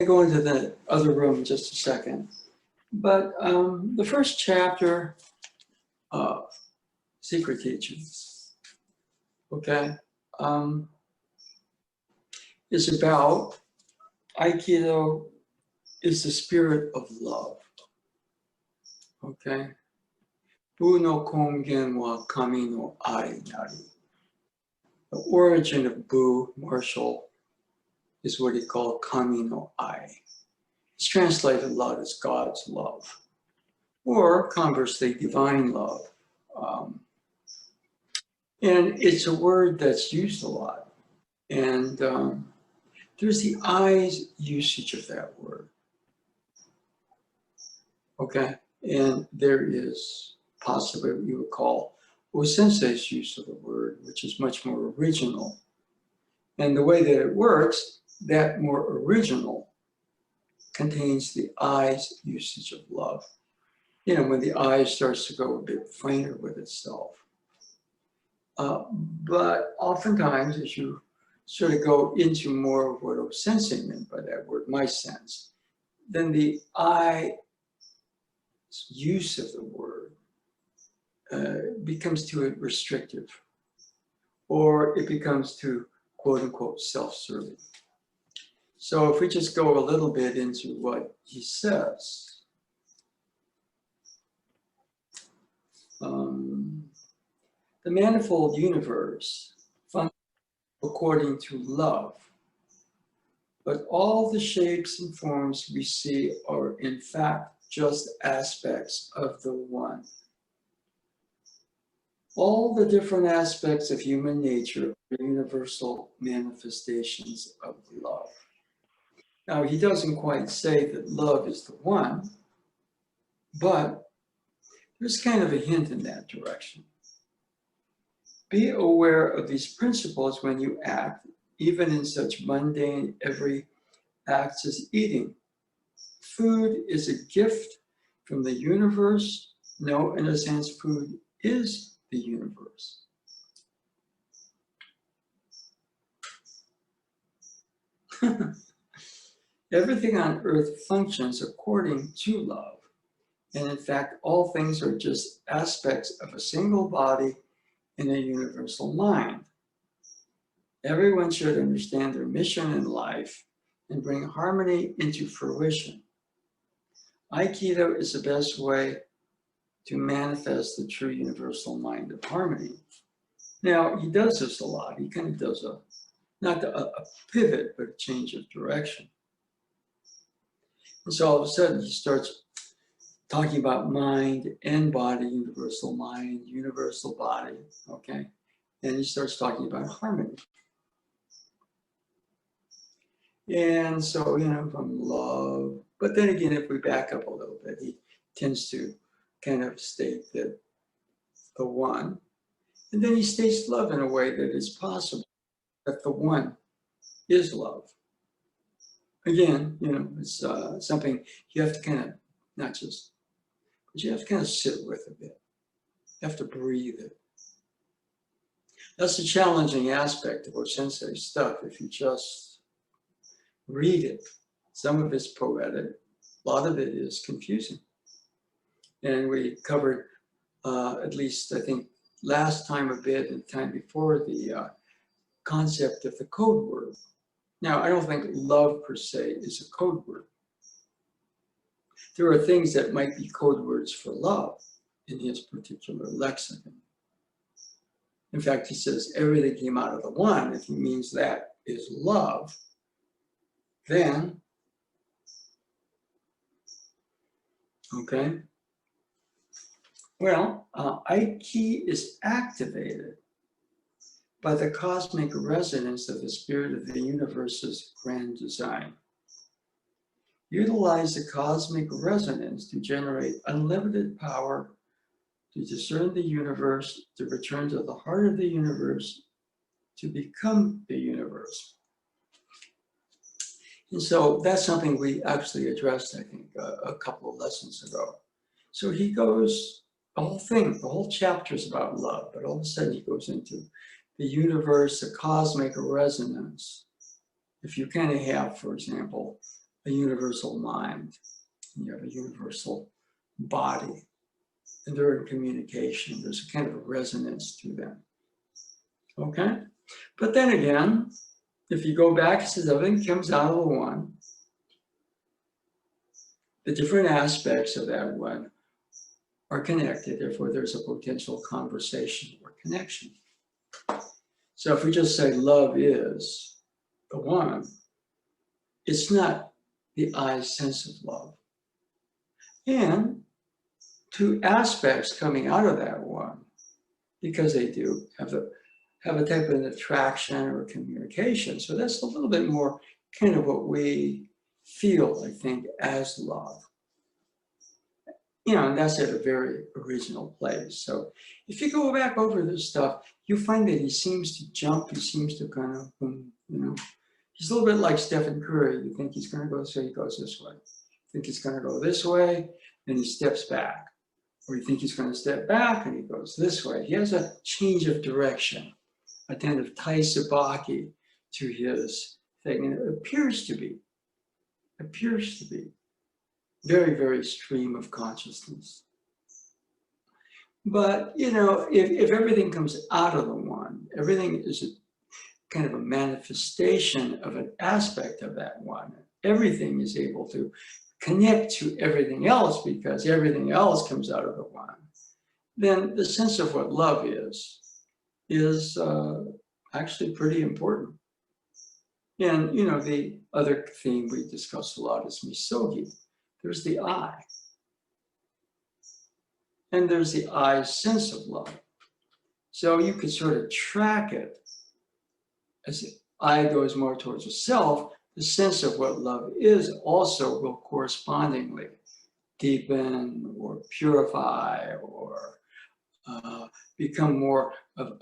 I go into the other room in just a second. But the first chapter, Secret Teachings, okay, is about Aikido is the spirit of love, okay? Bu no kongen wa kami no ai nari. The origin of Bu, martial, is what he called kami no ai. It's translated love as God's love, or conversely, divine love. And it's a word that's used a lot. And there's the I's usage of that word. Okay, and there is possibly what you would call O-sensei's use of the word, which is much more original. And the way that it works, that more original contains the I's usage of love. You know, when the I starts to go a bit finer with itself. But oftentimes, as you sort of go into more of what O-sensei meant by that word, my sense, then the I use of the word becomes too restrictive, or it becomes too, quote unquote, self-serving. So if we just go a little bit into what he says, the manifold universe functions according to love, but all the shapes and forms we see are in fact just aspects of the one. All the different aspects of human nature are universal manifestations of love. Now, he doesn't quite say that love is the one, but there's kind of a hint in that direction. Be aware of these principles when you act, even in such mundane every acts as eating. Food is a gift from the universe. No, in a sense, food is the universe. Everything on earth functions according to love. And in fact, all things are just aspects of a single body in a universal mind. Everyone should understand their mission in life and bring harmony into fruition. Aikido is the best way to manifest the true universal mind of harmony. Now, he does this a lot. He kind of does not a pivot, but a change of direction. And so all of a sudden he starts talking about mind and body, universal mind, universal body, okay? And he starts talking about harmony. And so, you know, from love, but then again, if we back up a little bit, he tends to kind of state that the one, and then he states love in a way that is possible, that the one is love. Again, you know, it's something you have to kind of, not just, but you have to kind of sit with a bit. You have to breathe it. That's the challenging aspect of O-sensei's stuff. If you just read it, some of it's poetic, a lot of it is confusing. And we covered, at least I think last time a bit and time before, the concept of the code word. Now, I don't think love per se is a code word. There are things that might be code words for love in his particular lexicon. In fact, he says everything came out of the one. If he means that is love, then, okay. Well, Aiki is activated by the cosmic resonance of the spirit of the universe's grand design. Utilize the cosmic resonance to generate unlimited power to discern the universe, to return to the heart of the universe, to become the universe. And so that's something we actually addressed, I think, a couple of lessons ago. So he goes, the whole chapter is about love, but all of a sudden he goes into the universe, the cosmic resonance. If you kind of have, for example, a universal mind, and you have a universal body, and they're in communication. There's a kind of a resonance to them. Okay? But then again, if you go back, it says everything comes out of the one. The different aspects of that one are connected, therefore there's a potential conversation or connection. So if we just say love is the one, it's not the I's sense of love. And two aspects coming out of that one, because they do have a type of an attraction or communication. So that's a little bit more kind of what we feel, I think, as love. You know, and that's at a very original place. So if you go back over this stuff, you find that he seems to jump, he seems to kind of, you know, he's a little bit like Stephen Curry. You think he's going to go this way, he goes this way. You think he's going to go this way, then he steps back. Or you think he's going to step back and he goes this way. He has a change of direction, a kind of Tai Sabaki to his thing. And it appears to be very, very stream of consciousness. But, you know, if everything comes out of the one, everything is a kind of a manifestation of an aspect of that one. Everything is able to connect to everything else because everything else comes out of the one. Then the sense of what love is actually pretty important. And, you know, the other theme we discuss a lot is misogi. There's the I. And there's the I's sense of love. So you could sort of track it as the I goes more towards the self, the sense of what love is also will correspondingly deepen or purify or become more of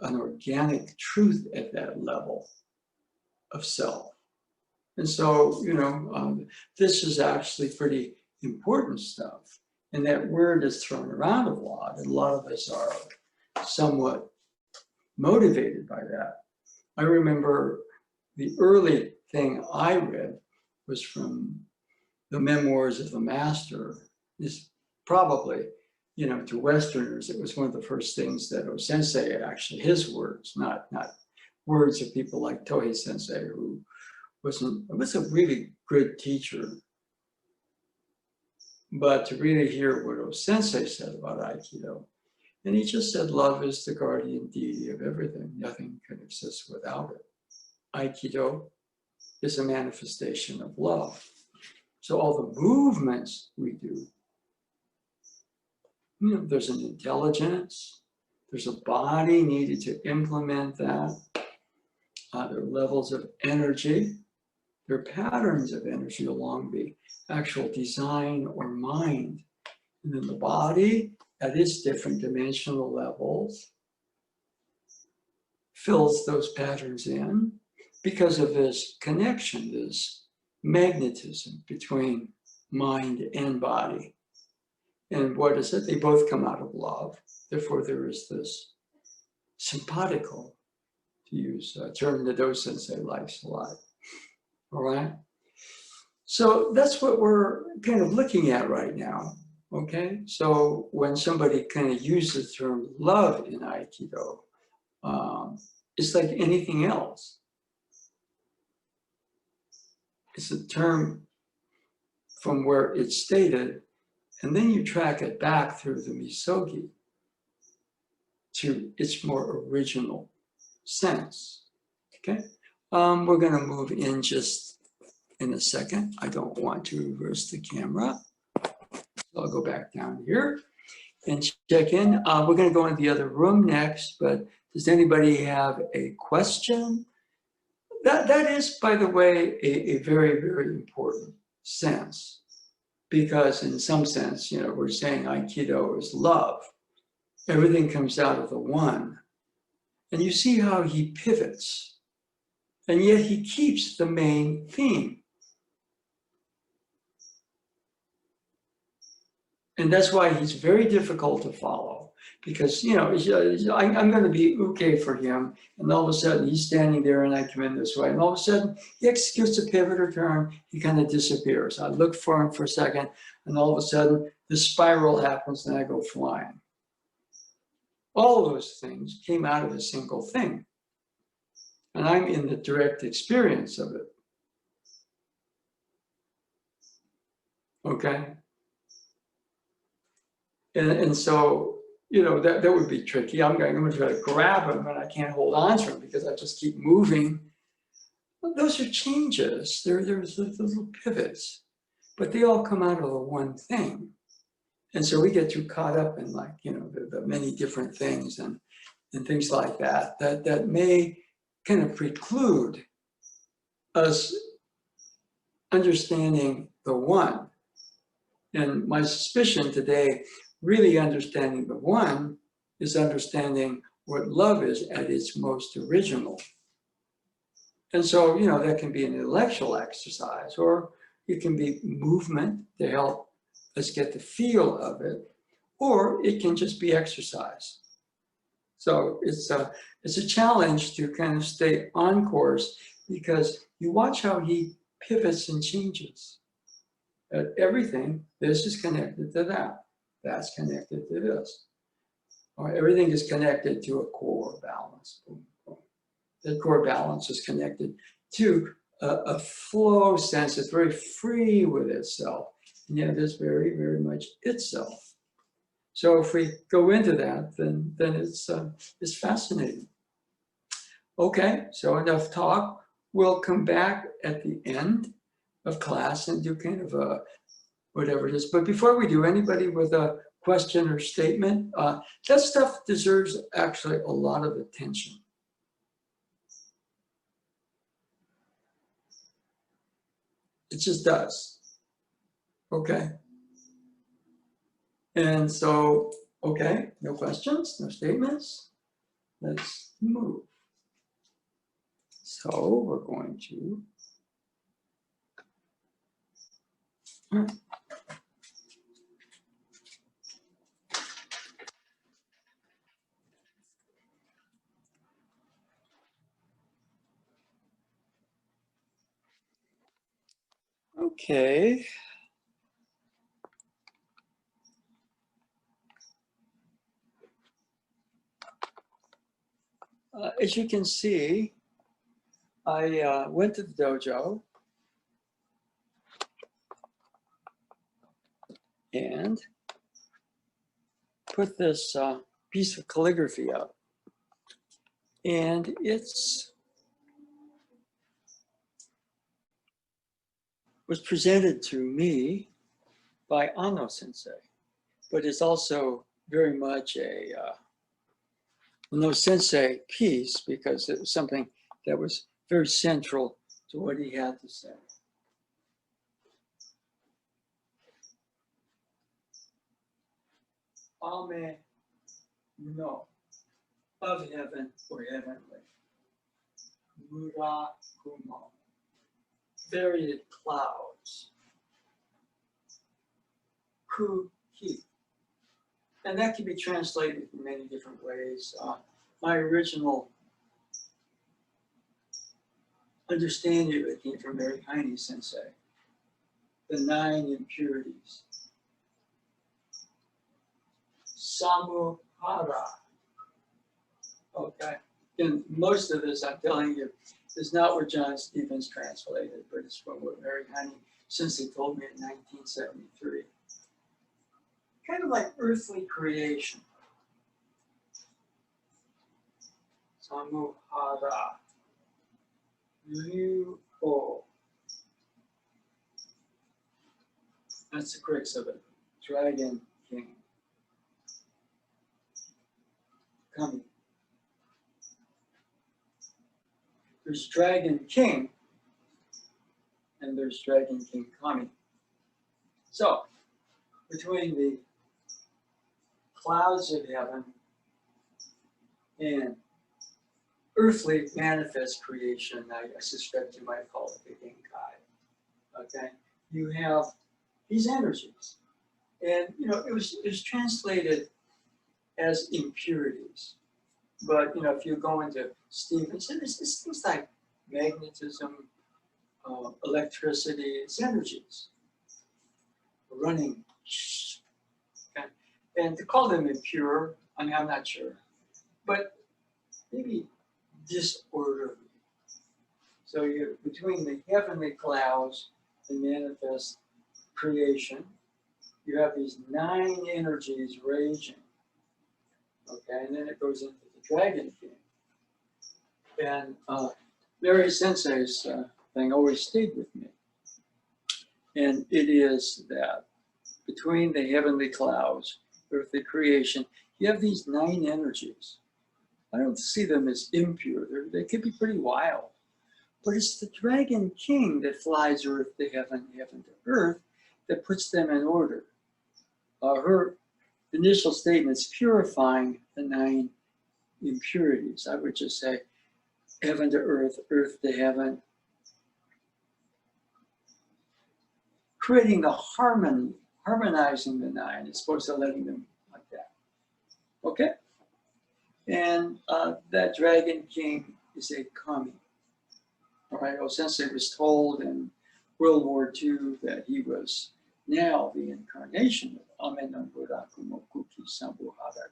an organic truth at that level of self. And so, you know, this is actually pretty important stuff. And that word is thrown around a lot, and a lot of us are somewhat motivated by that. I remember the early thing I read was from the memoirs of the master. Is probably, you know, to Westerners, it was one of the first things that O-sensei actually, his words, not words of people like Tohei sensei, who was a really good teacher. But to really hear what O-sensei said about Aikido, and he just said, love is the guardian deity of everything. Nothing can exist without it. Aikido is a manifestation of love. So all the movements we do, you know, there's an intelligence, there's a body needed to implement that. There are levels of energy. There are patterns of energy along the actual design or mind. And then the body, at its different dimensional levels, fills those patterns in because of this connection, this magnetism between mind and body. And what is it? They both come out of love. Therefore, there is this simpatico, to use a term that Do-sensei likes a lot. All right? So that's what we're kind of looking at right now. Okay? So when somebody kind of uses the term love in Aikido, it's like anything else. It's a term from where it's stated, and then you track it back through the misogi to its more original sense. Okay? We're going to move in just in a second. I don't want to reverse the camera. So I'll go back down here and check in. We're going to go into the other room next, but does anybody have a question? That is, by the way, a very, very important sense, because in some sense, you know, we're saying Aikido is love. Everything comes out of the one. And you see how he pivots, and yet he keeps the main theme. And that's why he's very difficult to follow. because, you know, I'm going to be okay for him. And all of a sudden he's standing there and I come in this way. And all of a sudden he executes a pivot or turn. He kind of disappears. I look for him for a second and all of a sudden the spiral happens and I go flying. All of those things came out of a single thing. And I'm in the direct experience of it. Okay? And so, you know, that would be tricky. I'm going to try to grab him and I can't hold on to him because I just keep moving. Well, those are changes. There's little pivots, but they all come out of the one thing. And so we get too caught up in, like, you know, the many different things and things like that, that may kind of preclude us understanding the one. And my suspicion today, really understanding the one, is understanding what love is at its most original. And so, you know, that can be an intellectual exercise, or it can be movement to help us get the feel of it, or it can just be exercise. So it's a challenge to kind of stay on course, because you watch how he pivots and changes. Everything, this is connected to that. That's connected to this. Or everything is connected to a core balance. Boom, boom. The core balance is connected to a flow sense. It's very free with itself, and yet it's very, very much itself. So if we go into that, then it's fascinating. Okay, so enough talk. We'll come back at the end of class and do kind of a whatever it is. But before we do, anybody with a question or statement? That stuff deserves actually a lot of attention. It just does. Okay. And so, okay, no questions, no statements. Let's move. So we're going to. Okay. As you can see, I went to the dojo and put this piece of calligraphy up. And was presented to me by Ano Sensei, but it's also very much a no sensei piece, because it was something that was very central to what he had to say. Ame no, of heaven or heavenly. Murakumo, varied clouds. Kuki. And that can be translated in many different ways. My original understanding of it came from Murakumo Sensei, the 9 impurities. Samuhara. Okay. And most of this, I'm telling you, is not what John Stevens translated, but it's from what Murakumo Sensei told me in 1973. Kind of like earthly creation. Samuhara RyuO. That's the crux of it. Dragon King Ame. There's Dragon King and there's Dragon King Ame. So, between the clouds of heaven and earthly manifest creation, I suspect you might call it the Genkai. Okay, you have these energies, and you know it was translated as impurities. But, you know, if you go into Stevenson, it's things like magnetism, electricity, it's energies running. Okay. And to call them impure, I mean, I'm not sure, but maybe disorderly. So you between the heavenly clouds and manifest creation, you have these 9 energies raging. Okay, and then it goes into the Dragon King. And Mary Sensei's thing always stayed with me. And it is that between the heavenly clouds, earthly creation, you have these 9 energies. I don't see them as impure. They could be pretty wild. But it's the Dragon King that flies earth to heaven, heaven to earth, that puts them in order. Her initial statement's purifying the 9 impurities. I would just say heaven to earth, earth to heaven. Creating the harmony, harmonizing the 9 as opposed to letting them like that. Okay? And that Dragon King is a kami. All right, Sensei was told in World War II that he was now the incarnation of Ame no Murakumo Kuki Samuhara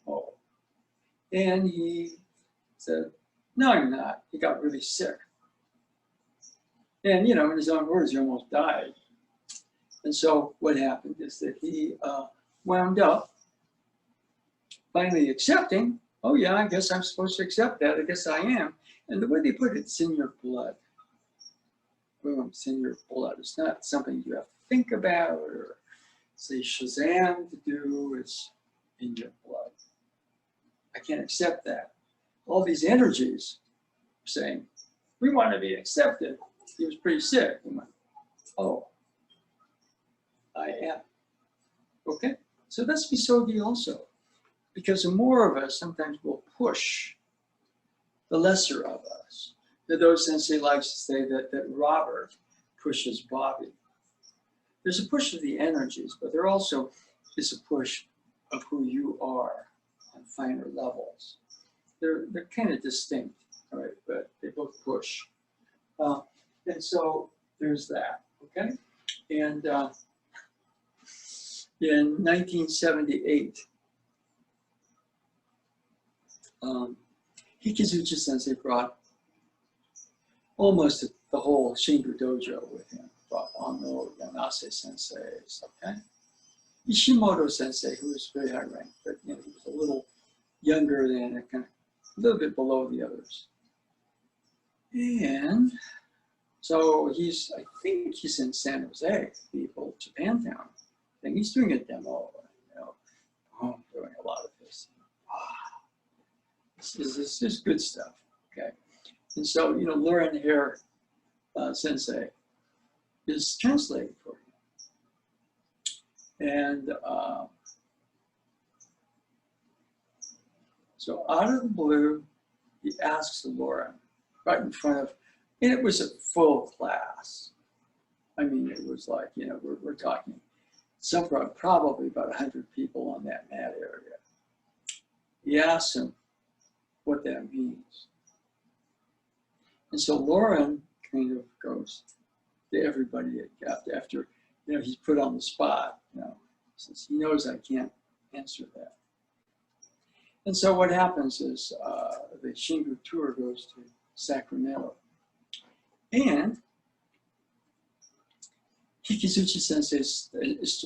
RyuO. And he said, no, you're not. He got really sick. And, you know, in his own words, he almost died. And so what happened is that he wound up finally accepting, oh yeah, I guess I'm supposed to accept that. I guess I am. And the way they put it, it's in your blood. Boom, it's in your blood. It's not something you have to think about or say Shazam to do. It's in your blood. I can't accept that. All these energies are saying, we want to be accepted. He was pretty sick. He went, oh, I am. Okay? So that's Visogi also. Because the more of us sometimes will push the lesser of us. Though Sensei likes to say that Robert pushes Bobby. There's a push of the energies, but there also is a push of who you are on finer levels. They're kind of distinct, right? But they both push. And so there's that, okay? And in 1978, Hikizuchi Sensei brought almost the whole Shingu dojo with him. Brought Ono, Yanase Sensei, okay? Ishimoto Sensei, who was very high ranked, but you know, he was a little younger than, kind of a little bit below the others. And so I think he's in San Jose, the old Japantown thing. He's doing a demo, you know, doing a lot of this. This is good stuff, okay? And so, you know, Lauren here, Sensei, is translating for him. And so out of the blue, he asks Lauren right in front of, and it was a full class. I mean, it was like, you know, we're talking probably about 100 people on that mat area. He asks him what that means. And so Lauren kind of goes to everybody after, you know, he's put on the spot, you know, since he knows I can't answer that. And so what happens is the Shingu tour goes to Sacramento. And Hikizuchi Sensei is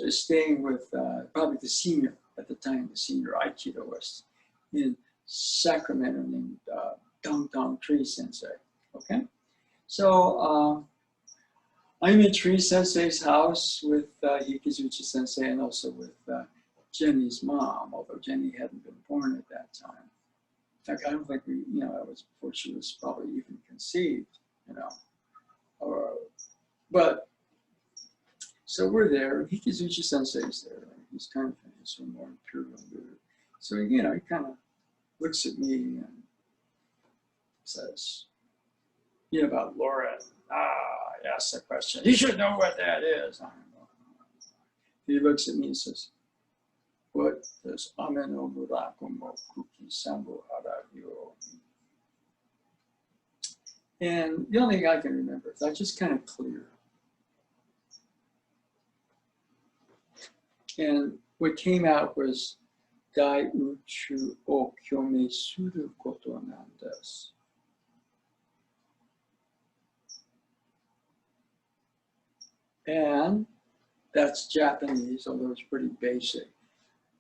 staying with probably the senior, at the time, the senior Aikidoist in Sacramento named Dong Tree Sensei, okay? So I'm in Tree Sensei's house with Hikizuchi Sensei and also with Jenny's mom, although Jenny hadn't been born at that time. In fact, I don't think that was before she was probably even conceived, you know. But, so we're there, Hikizuchi Sensei's there, and he's kind of some more imperial dude. So, you know, he kind of looks at me and says, you know, about Laura, he asks a question. He should know what that is. I don't know. He looks at me and says, what does Ame no Murakumo Kuki Samuhara RyuO mean? And the only thing I can remember is I just kind of clear. And what came out was Dai uchu o kyome suru koto nan desu. And that's Japanese, although it's pretty basic.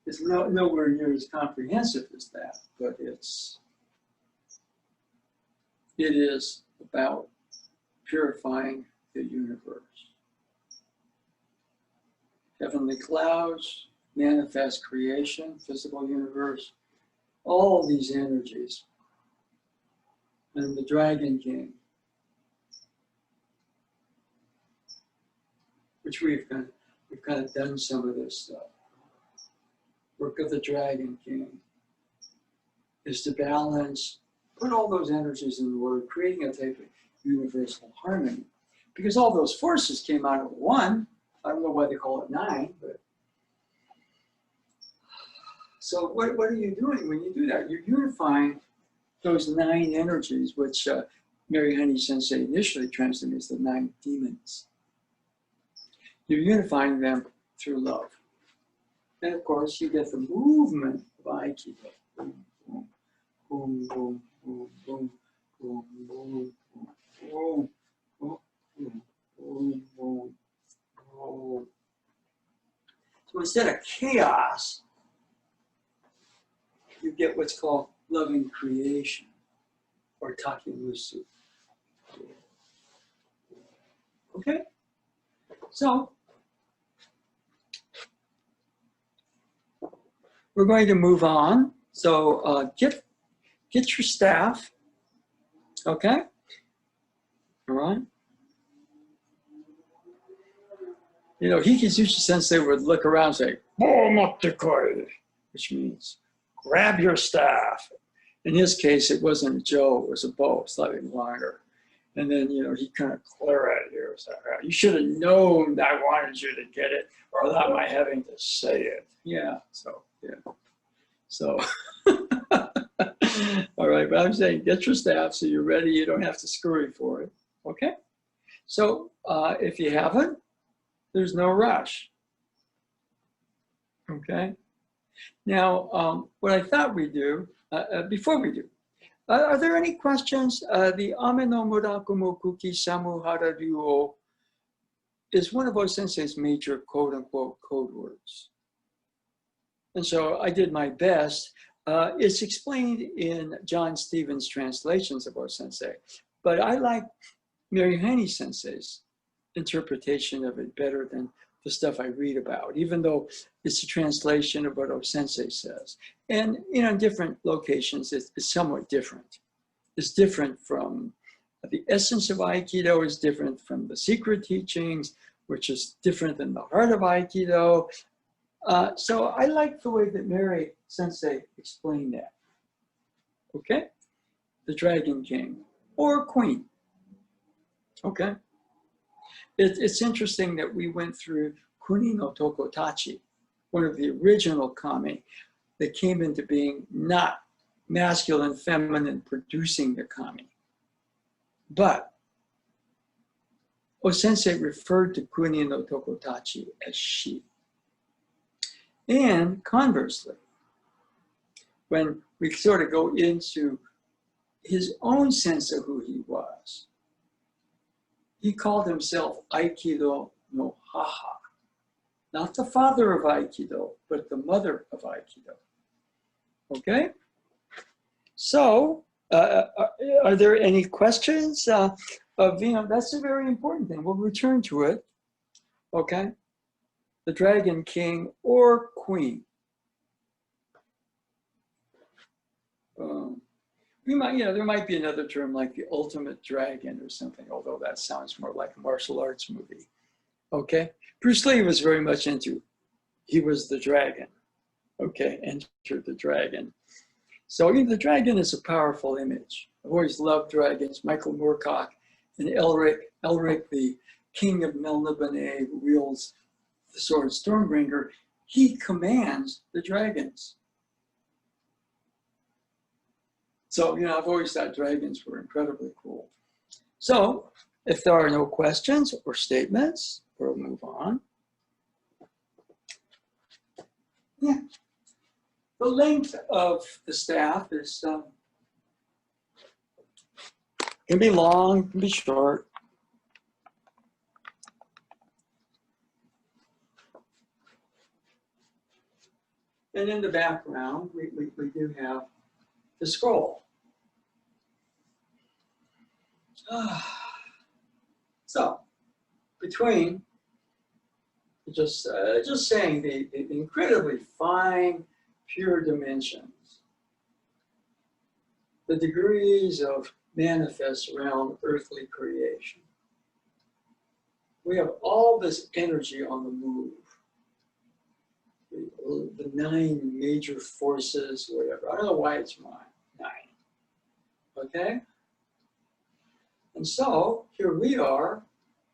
It's nowhere near as comprehensive as that, but it is about purifying the universe. Heavenly clouds, manifest creation, physical universe, all these energies. And the Dragon King, which we've kind of done some of this stuff. Work of the Dragon King is to balance, put all those energies in order, creating a type of universal harmony. Because all those forces came out of one. I don't know why they call it 9, but. So what are you doing when you do that? You're unifying those 9 energies, which Mary Honey Sensei initially translated as the 9 demons. You're unifying them through love. And of course, you get the movement of Aikido. Boom, boom, boom, boom, boom, boom, boom, boom, boom, boom, boom, boom, boom. So instead of chaos, you get what's called loving creation, or takimusu. Okay? So, we're going to move on. So get your staff, okay? All right? You know, Hikizushi Sensei would look around and say, "Bo motte," which means grab your staff. In his case, it wasn't a jo, it was a bo, slightly longer. And then, you know, he kind of glare at you. So, you should have known I wanted you to get it, or without my having to say it. Yeah, so, yeah. So, all right, but I'm saying get your staff so you're ready. You don't have to scurry for it, okay? So if you haven't, there's no rush, okay? Now, what I thought we'd do, before we do, are there any questions? The Ame no Murakumo Kuki Samuhara RyuO is one of O-sensei's major quote-unquote code words. And so I did my best. It's explained in John Stevens' translations of O-sensei, but I like Mary Honey Sensei's interpretation of it better than the stuff I read about, even though it's a translation of what O-sensei says. And you know, in different locations, it's somewhat different. It's different from the essence of Aikido, is different from the secret teachings, which is different than the heart of Aikido. So I like the way that Mary Sensei explained that. Okay? The Dragon King or Queen. Okay? It's interesting that we went through Kuni no Tokotachi, one of the original kami that came into being, not masculine, feminine, producing the kami. But O-sensei referred to Kuni no Tokotachi as she. And conversely, when we sort of go into his own sense of who he was, he called himself Aikido no Haha. Not the father of Aikido, but the mother of Aikido. Okay? So, are there any questions? That's a very important thing. We'll return to it. Okay? The Dragon King or Queen. We might, you know, there might be another term like the ultimate dragon or something, although that sounds more like a martial arts movie. Okay? Bruce Lee was very much into, he was the dragon. Okay, enter the dragon. So the dragon is a powerful image. I've always loved dragons. Michael Moorcock and Elric, the king of Melniboné, who wields the sword Stormbringer, he commands the dragons. So, you know, I've always thought dragons were incredibly cool. So, if there are no questions or statements, we'll move on. Yeah. The length of the staff is can be long, can be short. And in the background, we do have the scroll. So, between just saying the incredibly fine, pure dimensions, the degrees of manifest around earthly creation. We have all this energy on the move. The 9 major forces, whatever. I don't know why it's 9. Okay? And so here we are,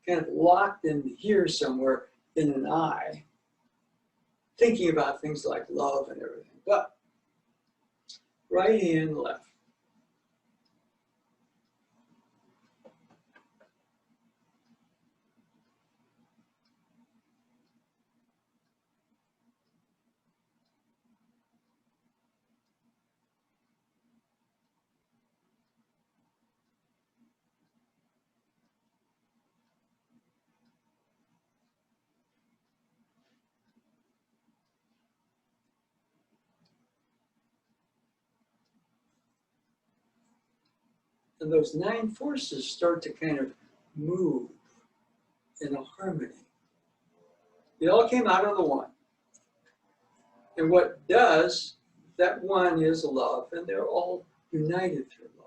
kind of locked in here somewhere in an eye, thinking about things like love and everything. But right hand, left. And those 9 forces start to kind of move in a harmony. They all came out of the one. And what does, that one is love, and they're all united through love.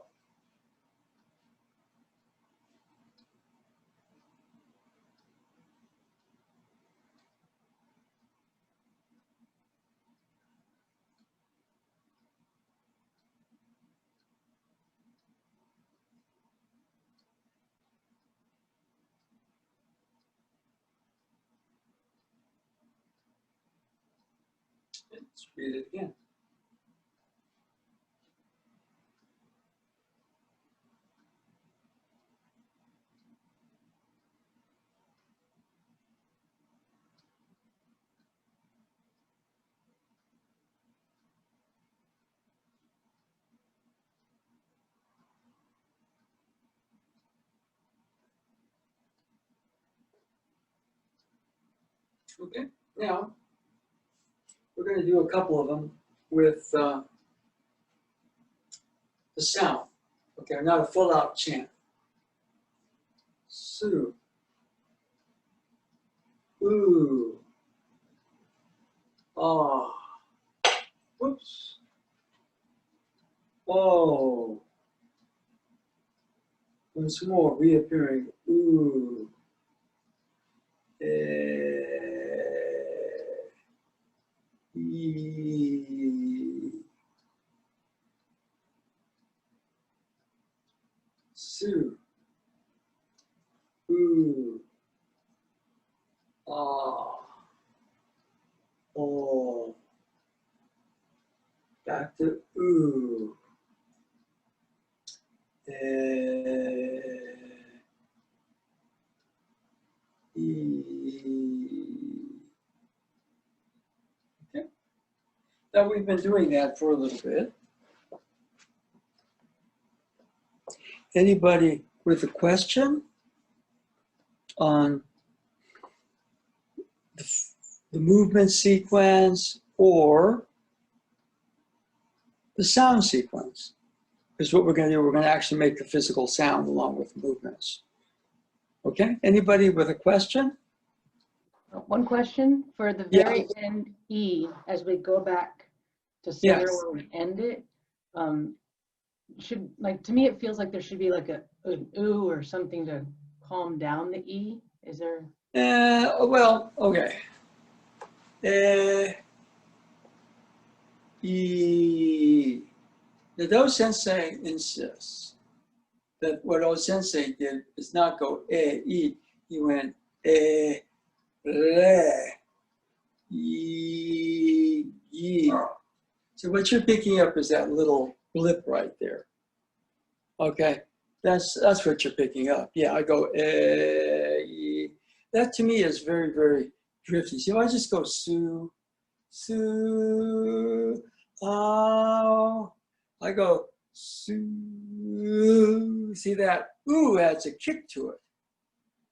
Let's read it again. Okay, now we're going to do a couple of them with the sound. Okay, not a full out chant. Su. Ooh. Ah. Whoops. Oh. Once more, reappearing. Ooh. Su. Ooh. Ah. Oh. Back to ooh. Okay. Now we've been doing that for a little bit. Anybody with a question on the movement sequence or the sound sequence? Because what we're going to do, we're going to actually make the physical sound along with movements. Okay, anybody with a question? One question for the very end E, as we go back to center where we end it. Should, like, to me, it feels like there should be like an ooh or something to calm down the E. Is there? Well, okay. E. The Do Sensei insists that what O Sensei did is not go E. He went re, E, So what you're picking up is that little blip right there. Okay, that's what you're picking up. Yeah, I go eh. That to me is very, very drifty. So I just go su, su, oh. I go su. See that ooh adds a kick to it.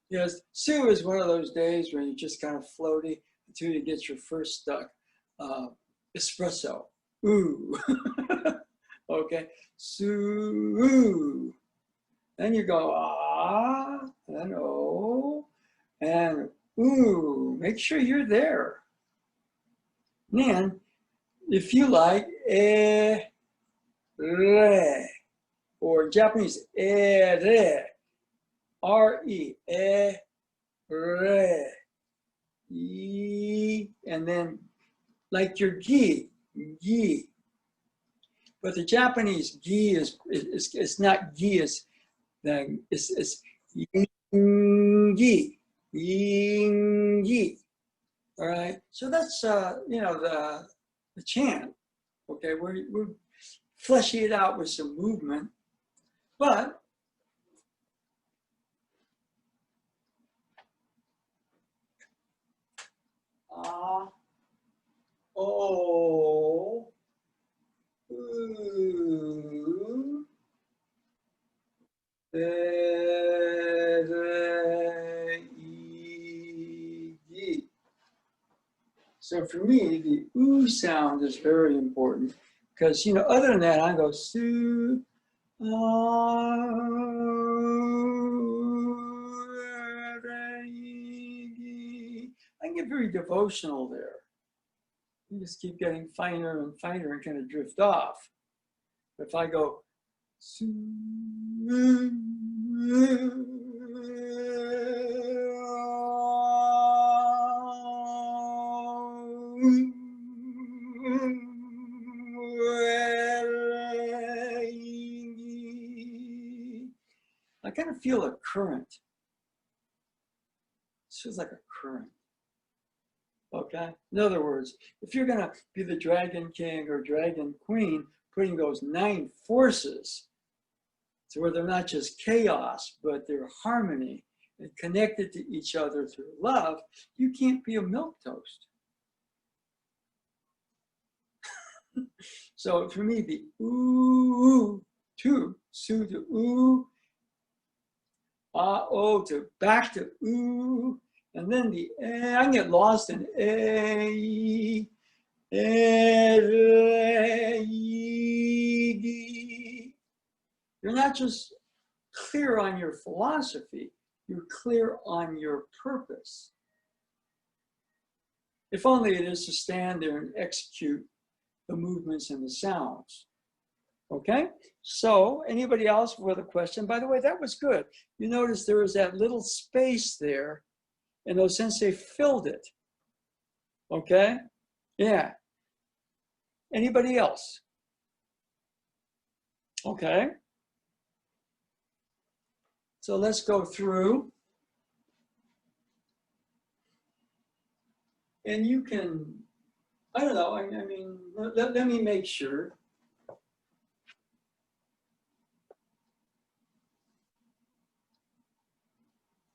Yes, su is one of those days where you're just kind of floaty until you get your first espresso. Ooh. Okay, su. Then you go ah, and then oh, and ooh. Make sure you're there. And if you like, re, or Japanese, re, re, re, e, and then like your gi, gi. But the Japanese gi is it's not gi, it's yin-gi, yin-gi. All right, so that's you know the chant. Okay, we're fleshing it out with some movement, but oh, ooh, e. So for me, the ooh sound is very important because, you know, other than that, I go su, I can get very devotional there. You just keep getting finer and finer and kind of drift off. But if I go su, I kind of feel a current. It feels like a current. Okay? In other words, if you're going to be the Dragon King or Dragon Queen, putting those 9 forces to where they're not just chaos, but they're harmony and connected to each other through love, you can't be a milquetoast. So for me, the ooh, to, su to ooh, ah, oh, to back to ooh, and then the I can get lost in you're not just clear on your philosophy, you're clear on your purpose. If only it is to stand there and execute the movements and the sounds. Okay, so anybody else with a question? By the way, that was good. You notice there was that little space there, and O-sensei filled it. Okay, yeah. Anybody else? Okay. So let's go through. And you can, I don't know, I mean, let me make sure.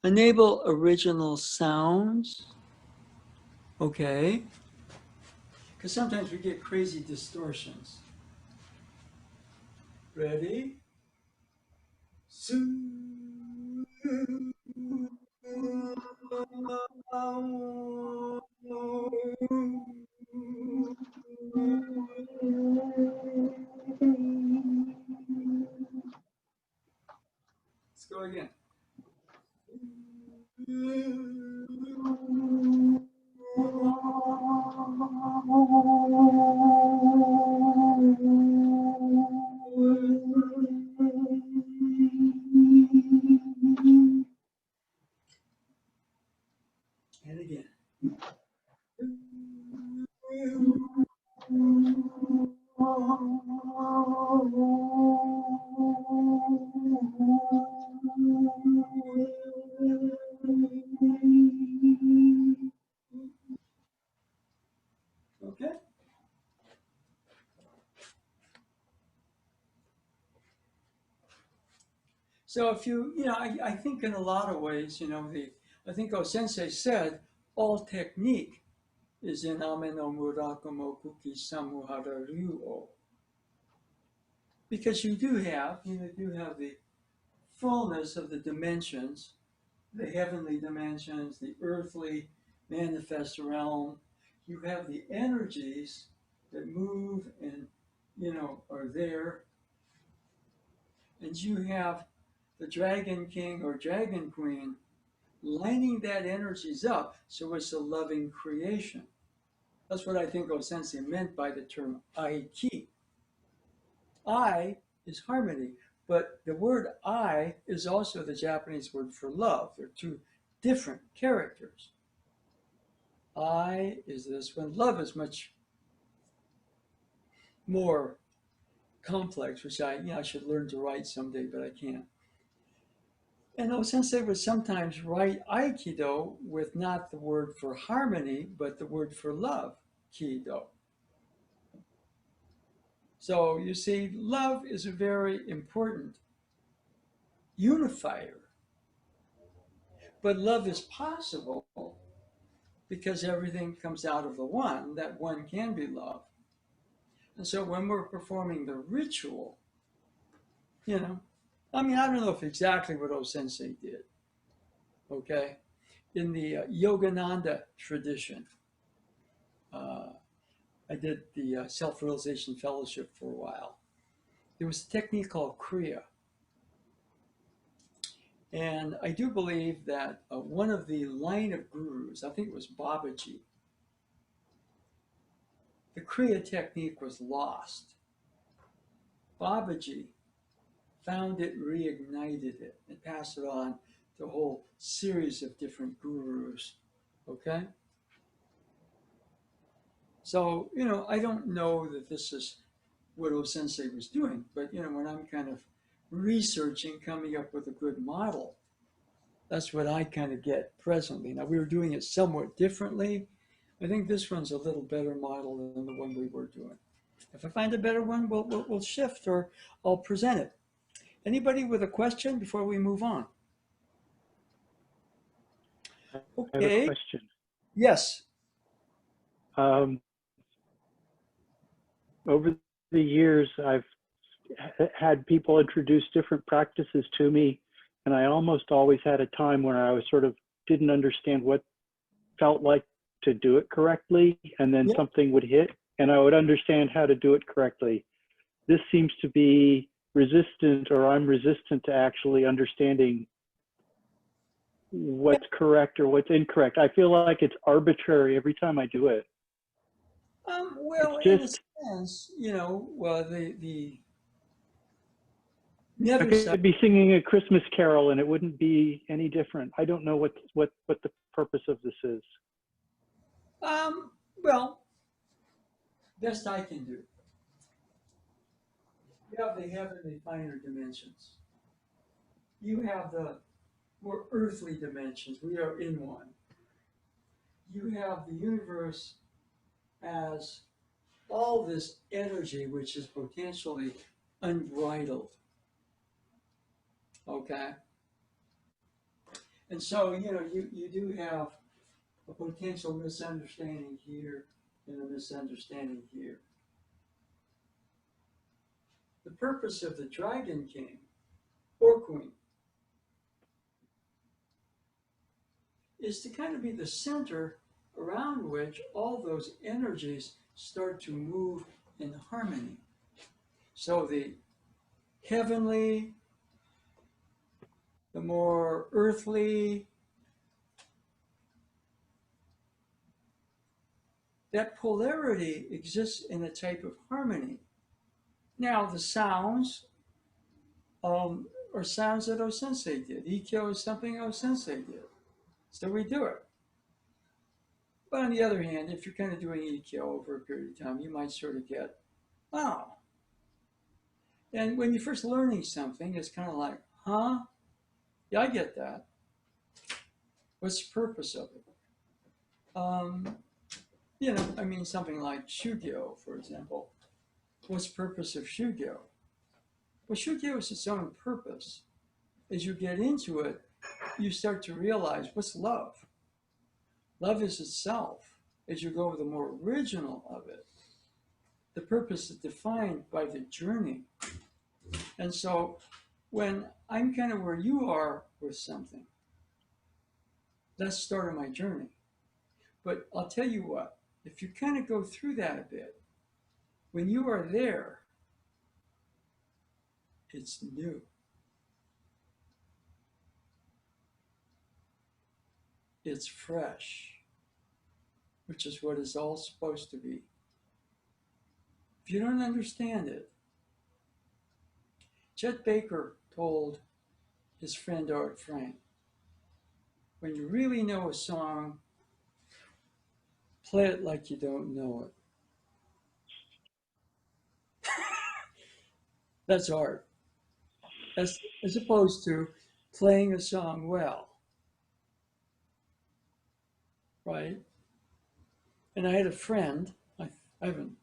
Enable original sounds. Okay. Because sometimes we get crazy distortions. Ready? Let's go again. And again. Okay. So if I think in a lot of ways, I think Sensei said all technique is in Ame no Murakumo Kuki Samuhara RyuO. Because you do have the fullness of the dimensions, the heavenly dimensions, the earthly manifest realm. You have the energies that move and, are there. And you have the Dragon King or Dragon Queen lining that energies up so it's a loving creation. That's what I think Sensei meant by the term Aiki. I is harmony, but the word I is also the Japanese word for love. They're two different characters. I is this one. Love is much more complex, which I should learn to write someday, but I can't. And Sensei would sometimes write Aikido with not the word for harmony, but the word for love, Kido. So you see, love is a very important unifier. But love is possible because everything comes out of the one, that one can be love. And so when we're performing the ritual, I don't know if exactly what Sensei did, okay? In the Yogananda tradition, I did the Self-Realization Fellowship for a while. There was a technique called Kriya. And I do believe that one of the line of gurus, I think it was Babaji, the Kriya technique was lost. Babaji found it, reignited it, and passed it on to a whole series of different gurus, okay? So, I don't know that this is what Sensei was doing, but, when I'm kind of researching, coming up with a good model, that's what I kind of get presently. Now, we were doing it somewhat differently. I think this one's a little better model than the one we were doing. If I find a better one, we'll shift or I'll present it. Anybody with a question before we move on? Okay. I have a question. Yes. Over the years, I've had people introduce different practices to me, and I almost always had a time where I was sort of didn't understand what felt like to do it correctly, and then something would hit, and I would understand how to do it correctly. This seems to be resistant, or I'm resistant to actually understanding what's correct or what's incorrect. I feel like it's arbitrary every time I do it. Well, in a sense, the I could be singing a Christmas carol and it wouldn't be any different. I don't know what the purpose of this is. Well, best I can do. You have the heavenly finer dimensions. You have the more earthly dimensions. We are in one. You have the universe as all this energy which is potentially unbridled. Okay? And so, you do have a potential misunderstanding here and a misunderstanding here. The purpose of the Dragon King or Queen is to kind of be the center around which all those energies start to move in harmony. So the heavenly, the more earthly, that polarity exists in a type of harmony. Now the sounds are sounds that Sensei did. Ikkyo is something Sensei did. So we do it. But on the other hand, if you're kind of doing Ikkyo over a period of time, you might sort of get, oh. And when you're first learning something, it's kind of like, huh? Yeah, I get that. What's the purpose of it? Something like Shugyo, for example. What's the purpose of Shugyo? Well, Shugyo is its own purpose. as you get into it, you start to realize what's love. Love is itself. As you go to the more original of it, the purpose is defined by the journey. And so when I'm kind of where you are with something, that's the start of my journey. But I'll tell you what, if you kind of go through that a bit, when you are there, it's new. It's fresh, which is what it's all supposed to be. If you don't understand it, Chet Baker told his friend Art Frank, when you really know a song, play it like you don't know it. That's art, as opposed to playing a song well, right? And I had a friend, I haven't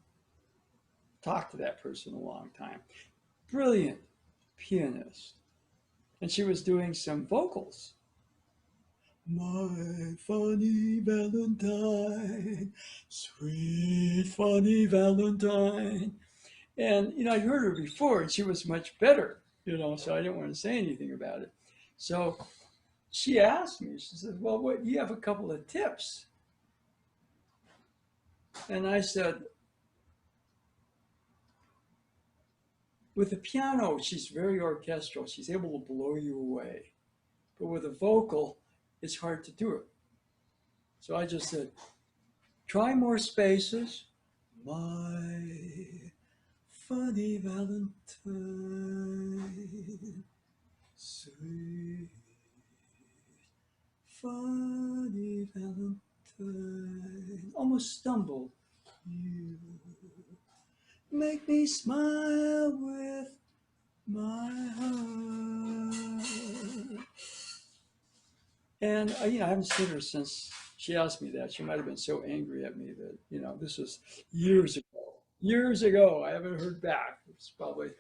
talked to that person in a long time, brilliant pianist. And she was doing some vocals. My funny Valentine, sweet funny Valentine. And, I'd heard her before and she was much better, so I didn't want to say anything about it. So she asked me, she said, well, you have a couple of tips. And I said, with the piano, she's very orchestral. She's able to blow you away. But with a vocal, it's hard to do it. So I just said, try more spaces. My funny Valentine, sweet funny Valentine. Almost stumbled. You make me smile with my heart. And, I haven't seen her since she asked me that. She might have been so angry at me that, this was years ago. Years ago, I haven't heard back. It's probably,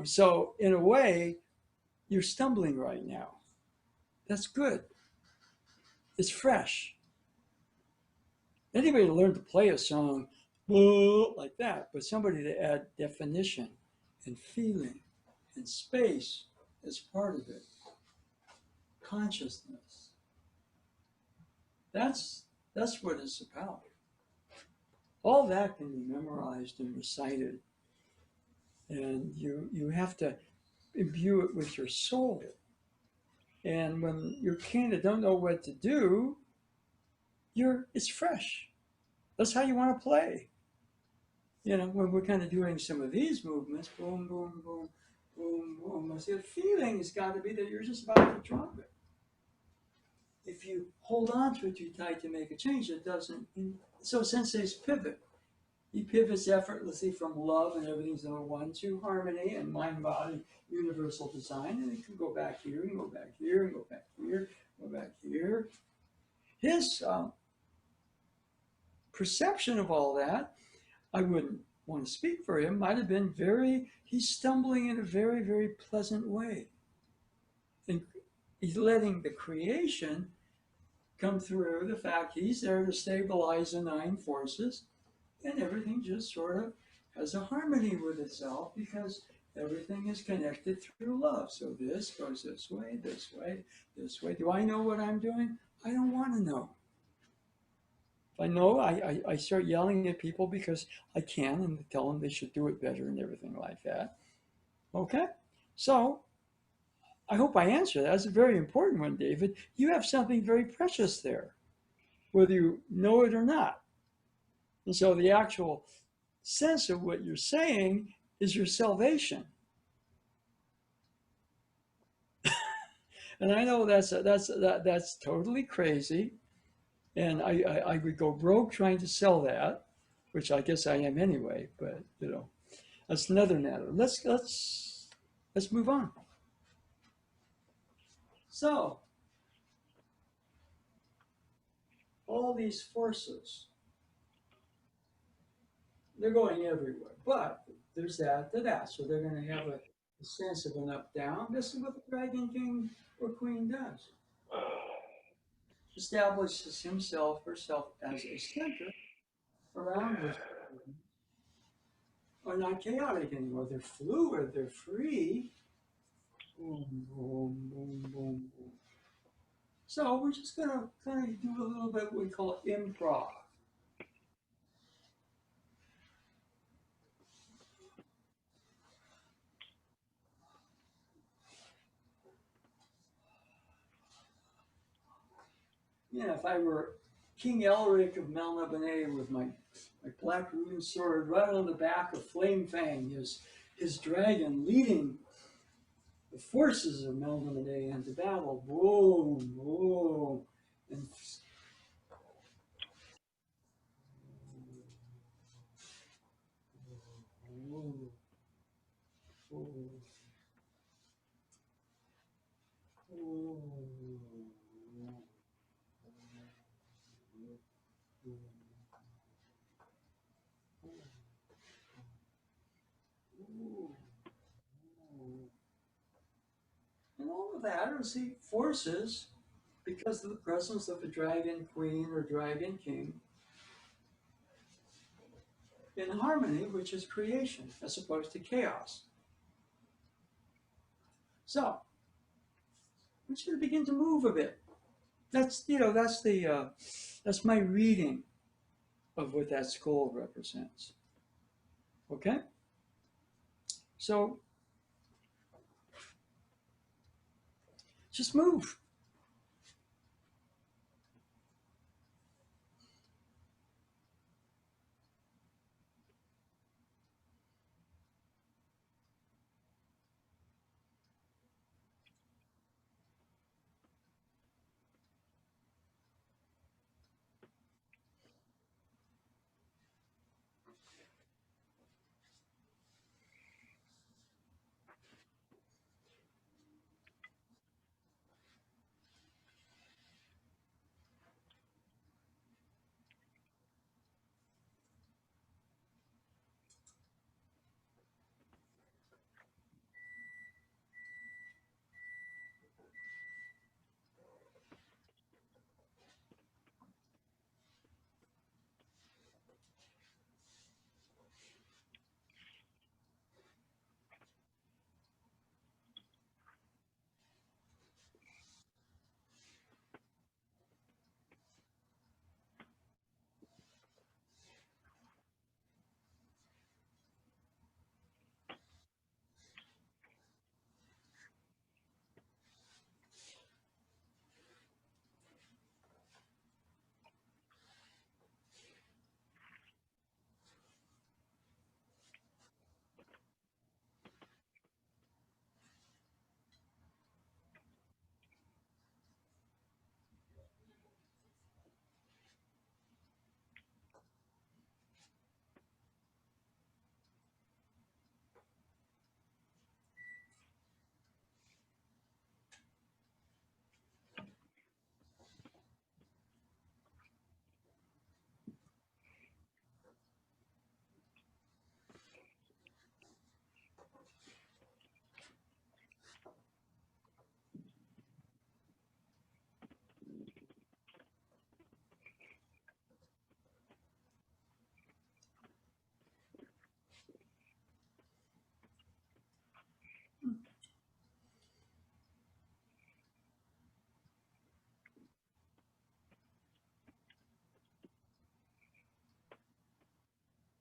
So in a way, you're stumbling right now. That's good. It's fresh. Anybody to learn to play a song like that, but somebody to add definition and feeling and space as part of it. Consciousness. That's what it's about. All that can be memorized and recited. And you have to imbue it with your soul. And when you kind of don't know what to do, it's fresh. That's how you want to play. When we're kind of doing some of these movements, boom, boom, boom, boom, boom. I see the feeling has got to be that you're just about to drop it. If you hold on to it too tight to make a change, it doesn't. So Sensei's pivot. He pivots effortlessly from love and everything's number one to harmony and mind-body universal design. And it can go back here and go back here and go back here, go back here. His perception of all that, I wouldn't want to speak for him, might have been he's stumbling in a very, very pleasant way. And he's letting the creation come through the fact he's there to stabilize the nine forces, and everything just sort of has a harmony with itself because everything is connected through love. So this goes this way, this way, this way. Do I know what I'm doing? I don't want to know. If I know, I start yelling at people because I can and tell them they should do it better and everything like that. Okay? So I hope I answer that. That's a very important one, David. You have something very precious there, whether you know it or not. And so the actual sense of what you're saying is your salvation. And I know that's totally crazy. And I would go broke trying to sell that, which I guess I am anyway, but that's another matter. Let's move on. So all these forces, they're going everywhere, but there's that to that. So they're going to have the sense of an up-down. This is what the Dragon King or Queen does. Establishes himself, herself as a center around which are not chaotic anymore. They're fluid, they're free. Boom, boom, boom, boom, boom. So we're just gonna kind of do a little bit what we call improv. Yeah, if I were King Elric of Melniboné with my black rune sword right on the back of Flame Fang, his dragon leading the forces of Melniboné into battle. Boom, boom. And boom, boom, boom. And all of that are see forces because of the presence of a dragon queen or dragon king in harmony, which is creation, as opposed to chaos. So, we should begin to move a bit. That's that's my reading of what that skull represents. Okay, so just move.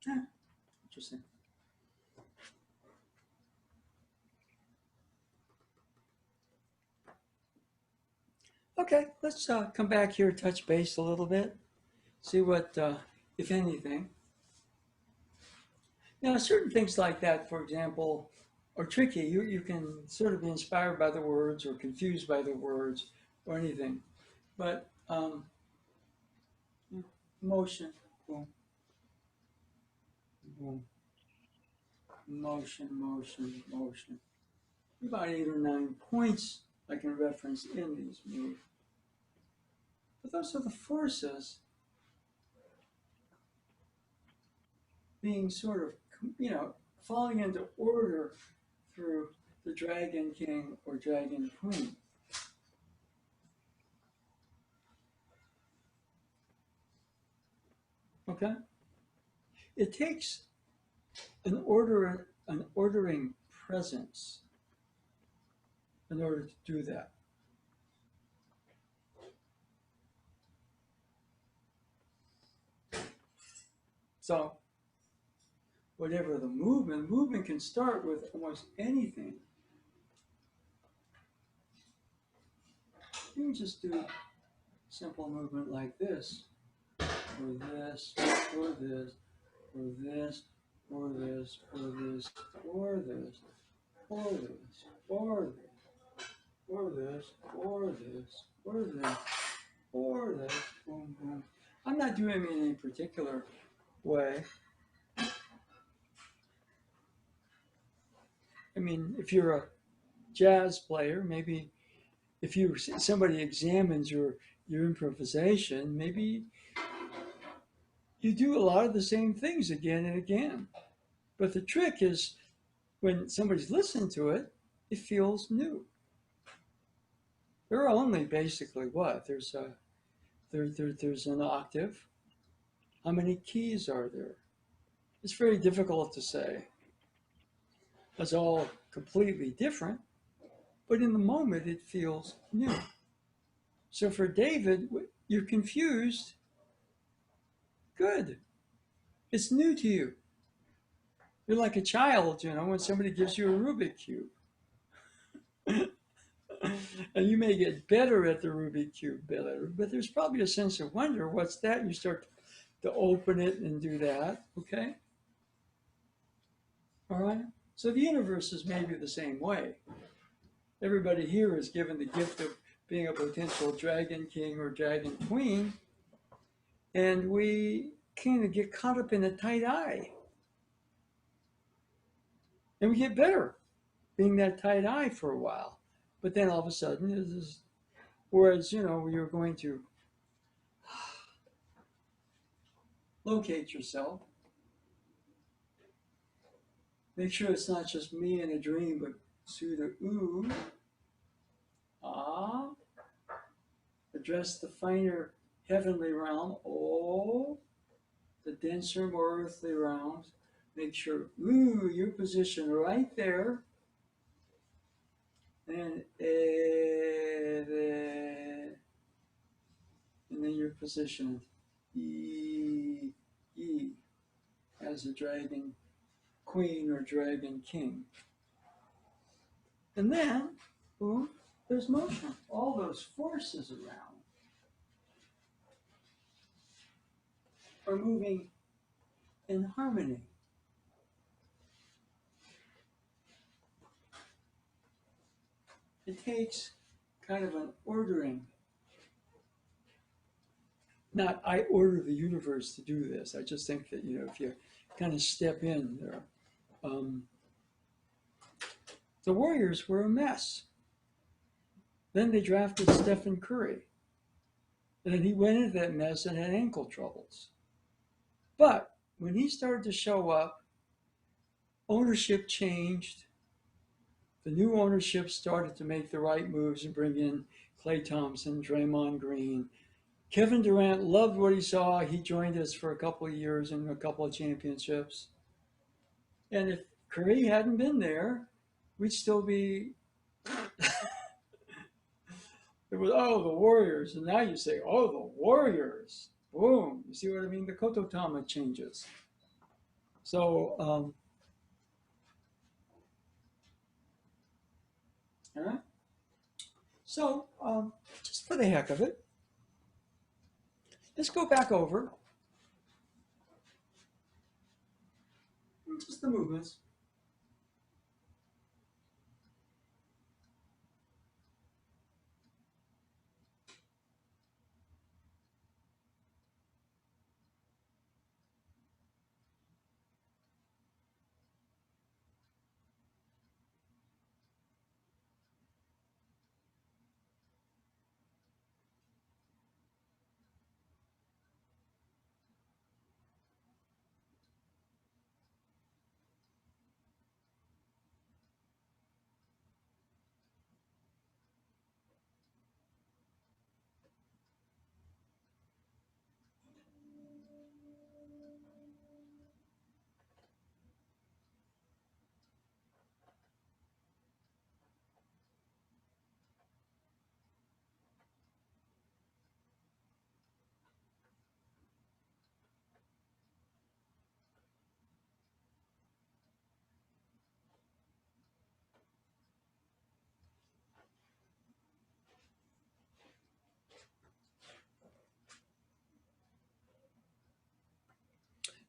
Yeah, interesting. Okay, let's come back here, touch base a little bit, see what, if anything. Now, certain things like that, for example, are tricky. You can sort of be inspired by the words or confused by the words or anything. But motion, boom, boom, motion, motion, motion. About 8 or 9 points I can reference in these moves. But those are the forces being sort of, falling into order through the Dragon King or Dragon Queen. Okay? It takes an ordering presence in order to do that. So, whatever the movement can start with almost anything. You can just do simple movement like this, or this, or this, or this, or this, or this, or this, or this, or this, or this, or this, or this, or this, boom, boom. I'm not doing it in any particular way. I mean, if you're a jazz player, maybe if somebody examines your improvisation, maybe you do a lot of the same things again and again. But the trick is when somebody's listening to it, it feels new. There are only basically what? There's an octave. How many keys are there? It's very difficult to say. It's all completely different, but in the moment it feels new. So for David, you're confused. Good. It's new to you. You're like a child, when somebody gives you a Rubik's Cube. And you may get better at the Rubik's Cube, but there's probably a sense of wonder. What's that? You start to open it and do that, okay? All right? So the universe is maybe the same way. Everybody here is given the gift of being a potential Dragon King or Dragon Queen, and we kind of get caught up in a tight eye. And we get better being that tight eye for a while. But then all of a sudden, whereas, you're going to locate yourself, make sure it's not just me in a dream, but Sudha ooh, ah, address the finer heavenly realm, oh, the denser, more earthly realms. Make sure, ooh, you're positioned right there. And then you're positioned as a Dragon Queen or Dragon King. And then, boom, there's motion. All those forces around are moving in harmony. It takes kind of an ordering. Not I order the universe to do this. I just think that, if you kind of step in there. The Warriors were a mess. Then they drafted Stephen Curry. And then he went into that mess and had ankle troubles. But when he started to show up, ownership changed. The new ownership started to make the right moves and bring in Klay Thompson, Draymond Green. Kevin Durant loved what he saw. He joined us for a couple of years and a couple of championships. And if Curry hadn't been there, we'd still be it was, the Warriors. And now you say, the Warriors. Boom. You see what I mean? The Kototama changes. So, all right. So, just for the heck of it, let's go back over just the movements.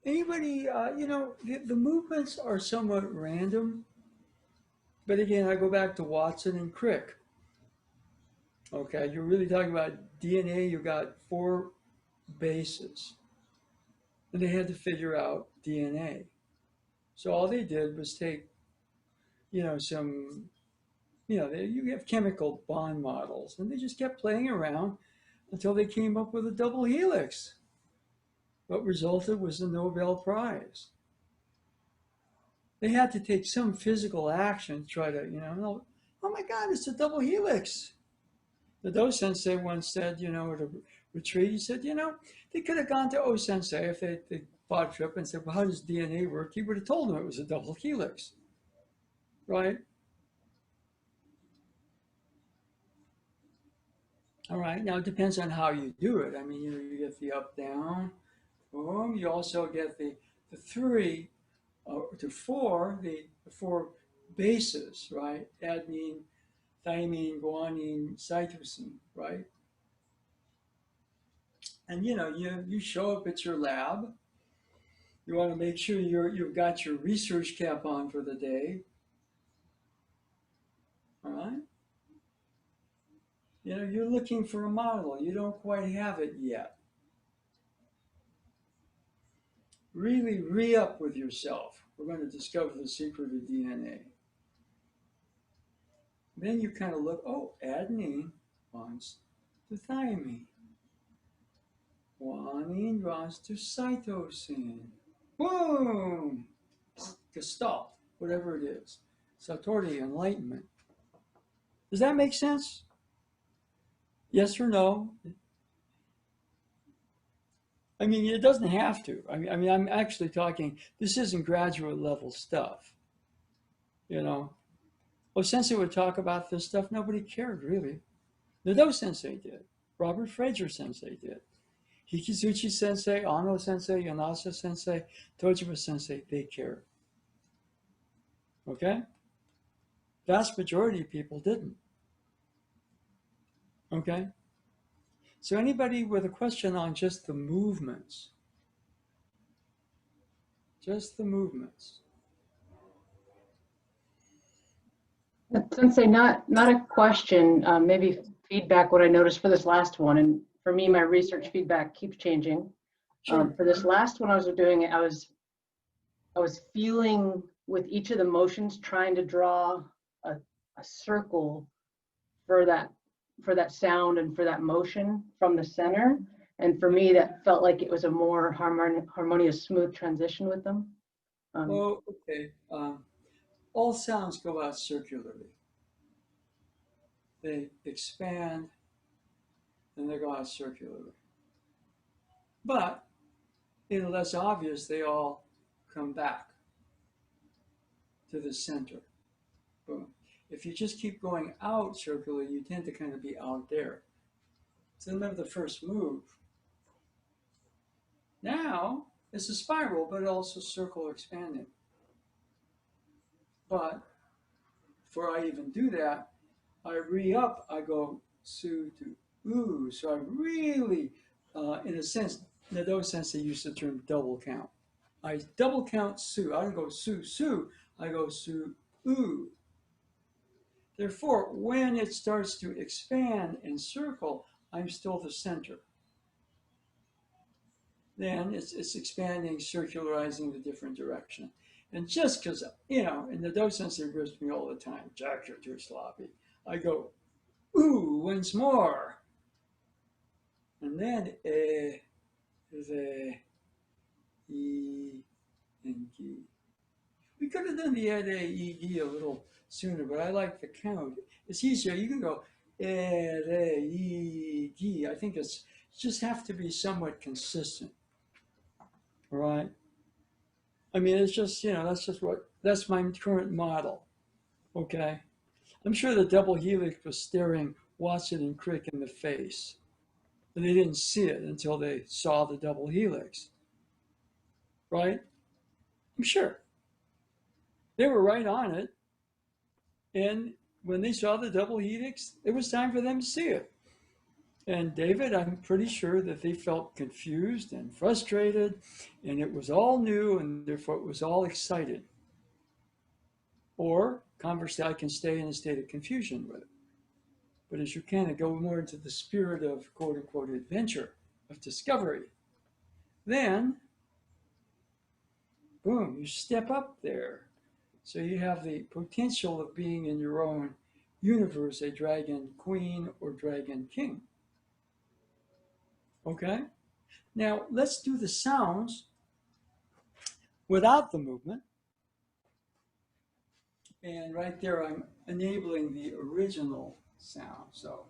Anybody, the movements are somewhat random, but again, I go back to Watson and Crick. Okay, you're really talking about DNA, you got 4 bases, and they had to figure out DNA. So all they did was take, some, you have chemical bond models, and they just kept playing around until they came up with a double helix. What resulted was the Nobel Prize. They had to take some physical action to try to, oh my God, it's a double helix. The Do Sensei once said, at a retreat, he said, they could have gone to O Sensei if they bought a trip and said, well, how does DNA work? He would have told them it was a double helix, right? All right, now it depends on how you do it. I mean, you get the up, down, boom. You also get the 3 to 4, the 4 bases, right? Adenine, thymine, guanine, cytosine, right? And you show up at your lab. You want to make sure you've got your research cap on for the day. All right? You're looking for a model. You don't quite have it yet. Really re-up with yourself. We're going to discover the secret of DNA. Then you kind of look, oh, adenine bonds to thymine. Guanine bonds to cytosine. Boom! Gestalt, whatever it is. Satori, enlightenment. Does that make sense? Yes or no? I mean, it doesn't have to. I mean, I'm actually talking, this isn't graduate level stuff. Oh, Sensei would talk about this stuff. Nobody cared, really. Nado Sensei did. Robert Fraser Sensei did. Hikizuchi Sensei, Ano Sensei, Yanasa Sensei, Tojiba Sensei, they cared. Okay? Vast majority of people didn't. Okay? So anybody with a question on just the movements? Just the movements. Sensei, not a question, maybe feedback, what I noticed for this last one. And for me, my research feedback keeps changing. Sure. For this last one I was doing it, I was feeling with each of the motions, trying to draw a circle for that sound and for that motion from the center. And for me, that felt like it was a more harmonious, smooth transition with them. Well, okay. All sounds go out circularly. They expand and they go out circularly. But in the less obvious, they all come back to the center. Boom. If you just keep going out circularly, you tend to kind of be out there. So remember the first move. Now it's a spiral, but also circle expanding. But before I even do that, I re-up, I go su to ooh. So I really, in a sense, Nado Sensei used the term double count. I double count su. I don't go su, su. I go su, ooh. Therefore, when it starts to expand and circle, I'm still the center. Then it's expanding, circularizing the different direction. And just because, and the Do Sensei rips me all the time, Jack, you're too sloppy. I go, ooh, once more. And then the, e, and gi. We could have done the e, gi a little sooner, but I like the count. It's easier. You can go e, gi. I think it's just have to be somewhat consistent. All right. I mean, it's just, that's my current model. Okay. I'm sure the double helix was staring Watson and Crick in the face. But they didn't see it until they saw the double helix. Right? I'm sure. They were right on it. And when they saw the double helix, it was time for them to see it. And David, I'm pretty sure that they felt confused and frustrated, and it was all new, and therefore it was all excited. Or conversely, I can stay in a state of confusion with it. But as you kind of go more into the spirit of quote unquote adventure, of discovery, then boom, you step up there. So you have the potential of being in your own universe, a dragon queen or dragon king. Okay? Now let's do the sounds without the movement. And right there, I'm enabling the original sound. So,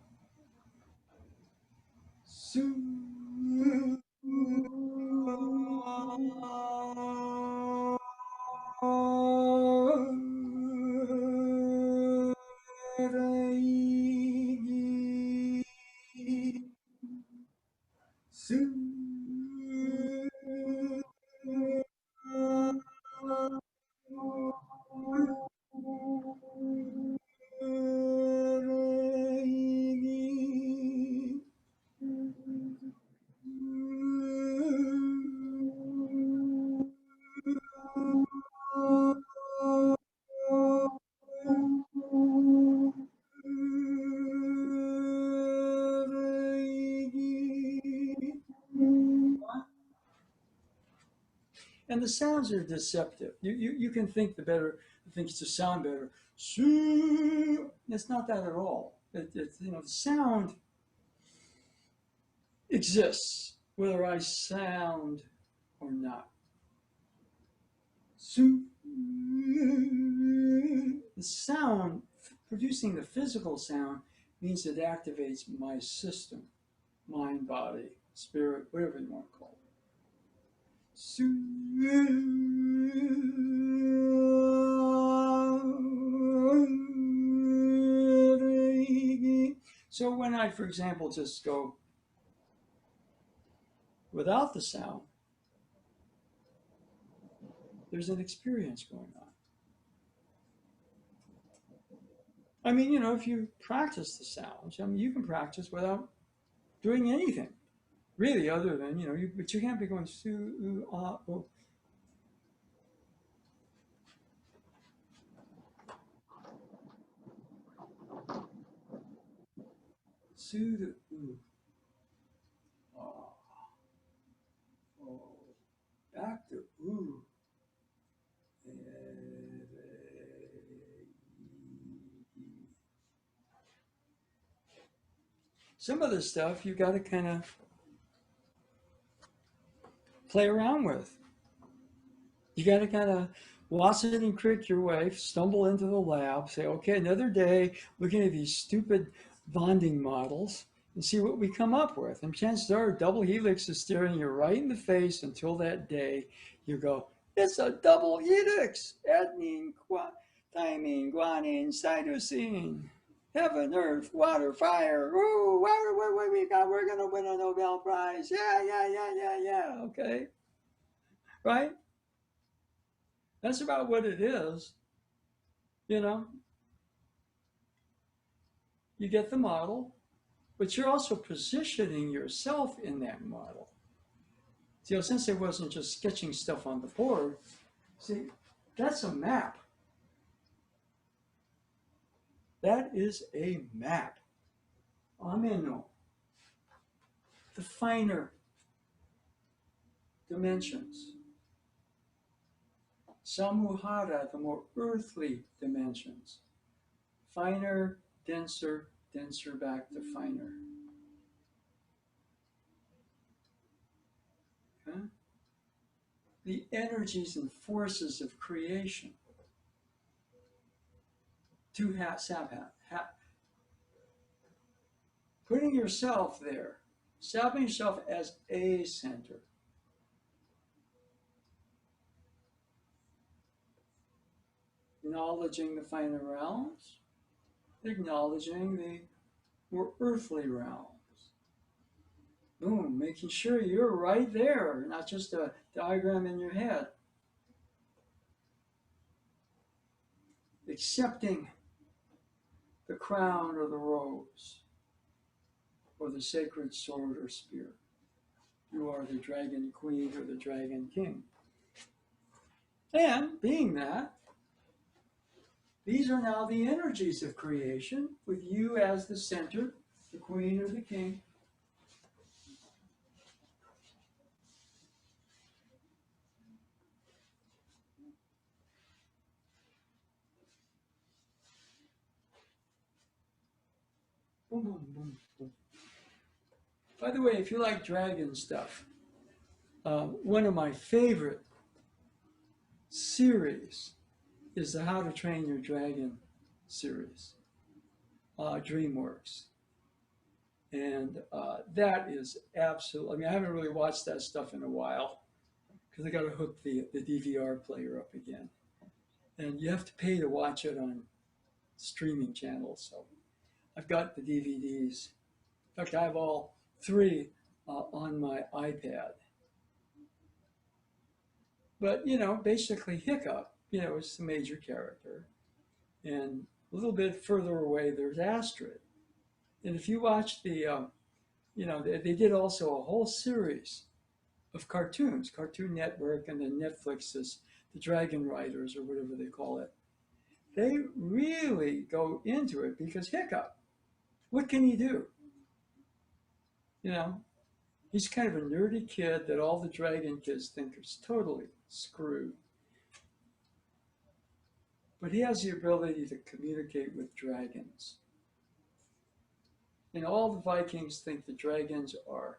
and the sounds are deceptive. You can think the better, think it's to sound better. It's not that at all. The sound exists whether I sound or not. The sound, producing the physical sound, means it activates my system, mind, body, spirit, whatever you want to call it. So when I, for example, just go without the sound, there's an experience going on. I mean, if you practice the sounds, I mean, you can practice without doing anything, really, other than, but you can't be going su, ah, oh. Su, ah, oh, back to ooh. Some of this stuff you got to kind of play around with. You got to kind of Watson and Crick your way, stumble into the lab, say, okay, another day looking at these stupid bonding models and see what we come up with. And chances are double helix is staring you right in the face until that day you go, it's a double helix, adenine, thymine, guanine, cytosine. Heaven, earth, water, fire. Ooh, what we got? We're going to win a Nobel Prize. Yeah. Okay. Right? That's about what it is. You get the model, but you're also positioning yourself in that model. See, since it wasn't just sketching stuff on the board, see, that's a map. That is a map. Ameno. The finer dimensions. Samuhara, the more earthly dimensions. Finer, denser back to finer. Okay? The energies and forces of creation. Two hats, hat. Putting yourself there, stopping yourself as a center. Acknowledging the finer realms, acknowledging the more earthly realms. Boom, making sure you're right there, not just a diagram in your head. Accepting the crown or the rose. or the sacred sword or spear. You are the Dragon Queen or the Dragon King. And being that, these are now the energies of creation, with you as the center, the Queen or the King. Boom, boom, boom, boom. By the way, if you like dragon stuff, one of my favorite series is the How to Train Your Dragon series, DreamWorks. And that is absolutely, I mean, I haven't really watched that stuff in a while because I got to hook the DVR player up again. And you have to pay to watch it on streaming channels. So I've got the DVDs. In fact, I have all three on my iPad. But, you know, basically Hiccup, you know, is the major character. And a little bit further away, there's Astrid. And if you watch the, you know, they did also a whole series of cartoons, Cartoon Network, and then Netflix's The Dragon Riders, or whatever they call it. They really go into it because Hiccup, what can he do? You know, he's kind of a nerdy kid that all the dragon kids think is totally screwed. But he has the ability to communicate with dragons. And all the Vikings think the dragons are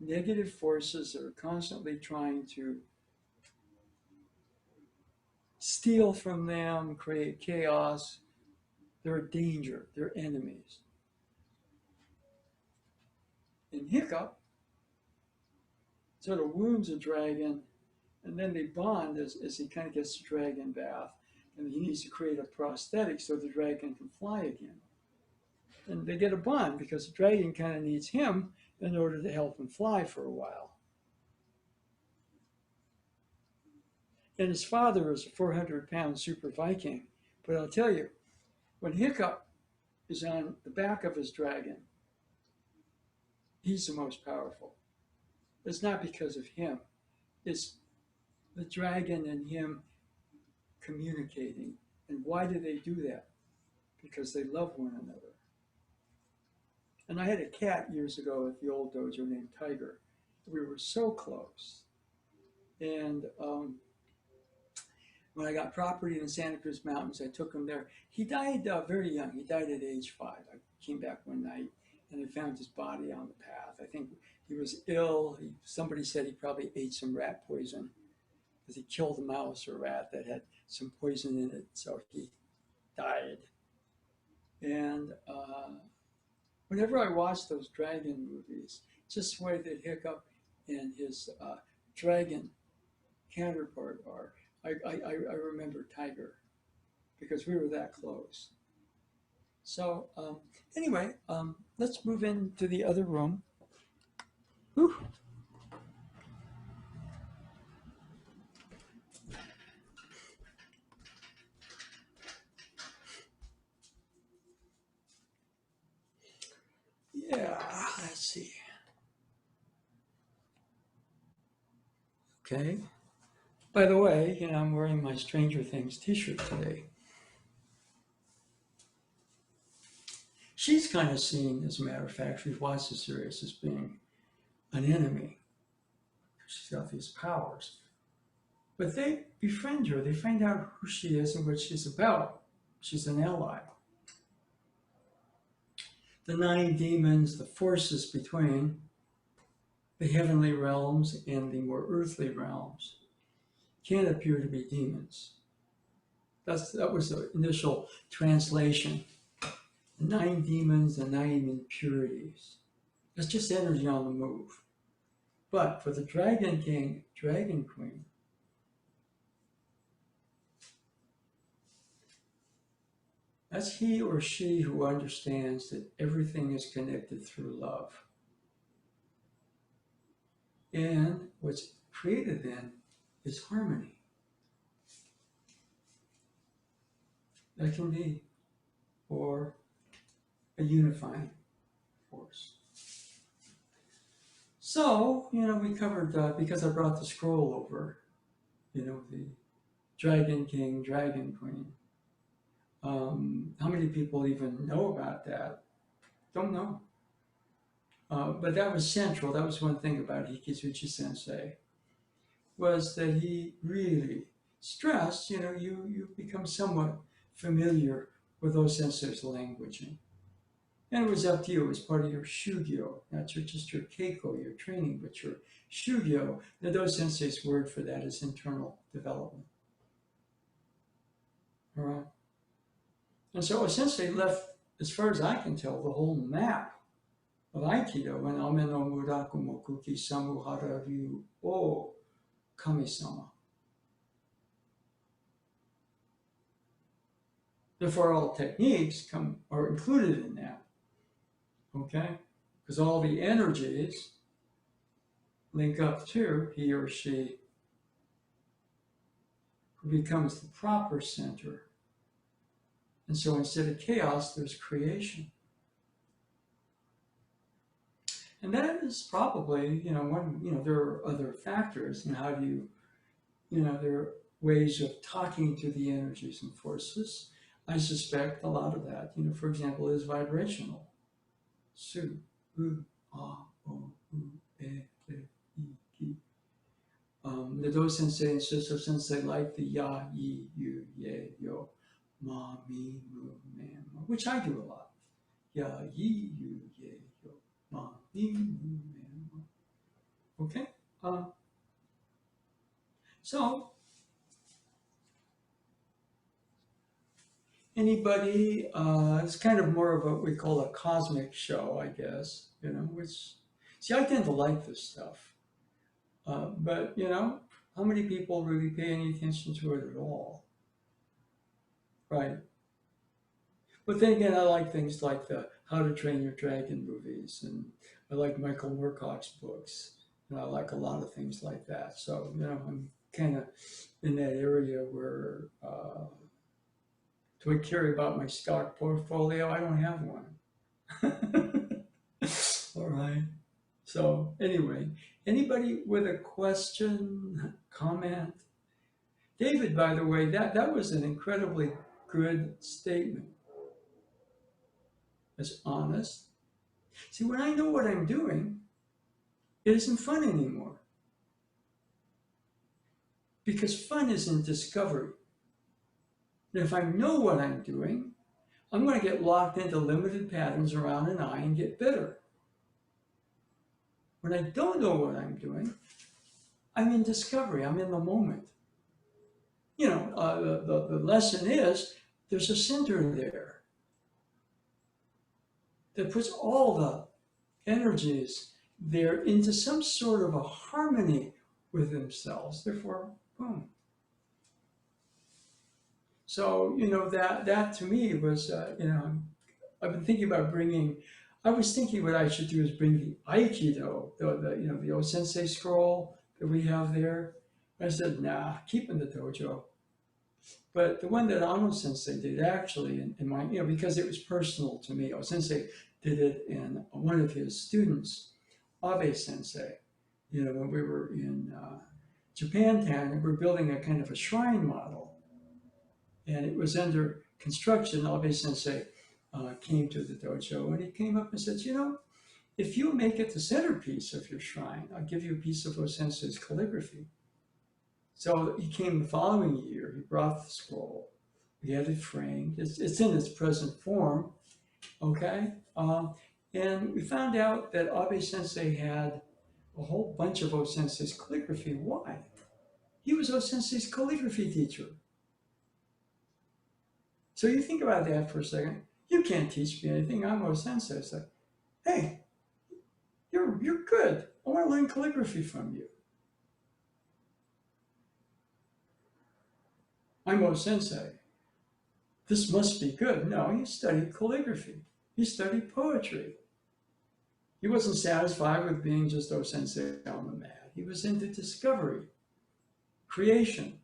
negative forces that are constantly trying to steal from them, create chaos. They're a danger, they're enemies. And Hiccup sort of wounds a dragon, and then they bond as he kind of gets the dragon bath, and he needs to create a prosthetic so the dragon can fly again. And they get a bond because the dragon kind of needs him in order to help him fly for a while. And his father is a 400-pound super Viking. But I'll tell you, when Hiccup is on the back of his dragon, he's the most powerful. It's not because of him. It's the dragon and him communicating. And why do they do that? Because they love one another. And I had a cat years ago at the old dojo named Tiger. We were so close. And when I got property in the Santa Cruz Mountains, I took him there. He died very young. He died at age 5. I came back one night and I found his body on the path. I think he was ill. Somebody said he probably ate some rat poison because he killed a mouse or rat that had some poison in it. So he died. And whenever I watch those dragon movies, just the way that Hiccup and his dragon counterpart are, I remember Tiger because we were that close. So anyway, let's move into the other room. Whew. Yeah, let's see. Okay. By the way, you know, I'm wearing my Stranger Things t-shirt today. She's kind of seen, as a matter of fact, she's watched the series as being an enemy. She's got these powers. But they befriend her. They find out who she is and what she's about. She's an ally. The 9 demons, the forces between the heavenly realms and the more earthly realms, can appear to be demons. That was the initial translation. The 9 demons, the 9 impurities. That's just energy on the move. But for the Dragon King, Dragon Queen, that's he or she who understands that everything is connected through love. And what's created then is harmony. That can be, or a unifying force. So, we covered, because I brought the scroll over, the Dragon King, Dragon Queen. How many people even know about that? Don't know. But that was central. That was one thing about Hikizuchi Sensei, was that he really stressed, you become somewhat familiar with those sensei's languaging. And it was up to you. It was part of your shugyo, not just your keiko, your training, but your shugyo. The Do Sensei's word for that is internal development. All right. And so Sensei left, as far as I can tell, the whole map of Aikido when Ame no Murakumo Kuki Samuhara RyuO Kami-sama. Therefore, all techniques are included in that. Okay? Because all the energies link up to he or she who becomes the proper center. And so instead of chaos, there's creation. And that is probably, one, there are other factors. And how do you, there are ways of talking to the energies and forces. I suspect a lot of that, for example, is vibrational. Su, u, a, o, u, e, le, I, ki. The Do Sensei and Shiso Sensei like the ya, yi, yu, ye, yo, ma, mi, mu, man, ma, which I do a lot. Ya, yi, yu, ye, yo, ma, mi, mu, man, ma. Okay? So, anybody, it's kind of more of what we call a cosmic show, I guess, which, see, I tend to like this stuff. But, how many people really pay any attention to it at all? Right. But then again, I like things like the How to Train Your Dragon movies, and I like Michael Moorcock's books, and I like a lot of things like that. So, I'm kind of in that area where, do I care about my stock portfolio? I don't have one. All right. So anyway, anybody with a question, comment? David, by the way, that was an incredibly good statement. It's honest. See, when I know what I'm doing, it isn't fun anymore. Because fun is in discovery. And if I know what I'm doing, I'm going to get locked into limited patterns around an eye and get bitter. When I don't know what I'm doing, I'm in discovery. I'm in the moment. The lesson is there's a center there that puts all the energies there into some sort of a harmony with themselves. Therefore, boom. So, that to me was, I've been thinking about I was thinking what I should do is bring the Aikido, the O-Sensei scroll that we have there. I said, nah, keep in the dojo. But the one that Ano Sensei did actually, in my, because it was personal to me, O-Sensei did it in one of his students, Abe Sensei. When we were in Japantown, and we were building a kind of a shrine model. And it was under construction. Abe Sensei came to the dojo, and he came up and said, if you make it the centerpiece of your shrine, I'll give you a piece of O-Sensei's calligraphy. So he came the following year. He brought the scroll. We had it framed. It's in its present form, okay? And we found out that Abe Sensei had a whole bunch of O-Sensei's calligraphy. Why? He was O-Sensei's calligraphy teacher. So you think about that for a second. You can't teach me anything. I'm O-Sensei. It's like, hey, you're good. I want to learn calligraphy from you. I'm O-Sensei. This must be good. No, he studied calligraphy. He studied poetry. He wasn't satisfied with being just O-Sensei on the mat. He was into discovery, creation.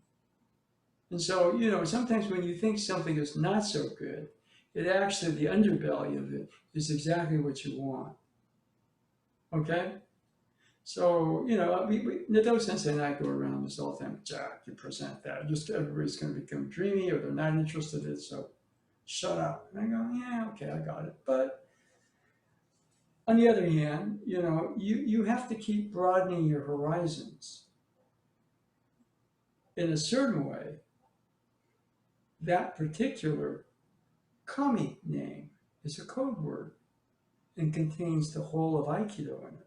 And so, sometimes when you think something is not so good, it actually, the underbelly of it is exactly what you want. Okay? So, Nado Sensei and I go around this all the time. Jack, you present that. Just everybody's going to become dreamy or they're not interested in it, so shut up. And I go, yeah, okay, I got it. But on the other hand, you have to keep broadening your horizons. In a certain way, that particular kami name is a code word and contains the whole of Aikido in it.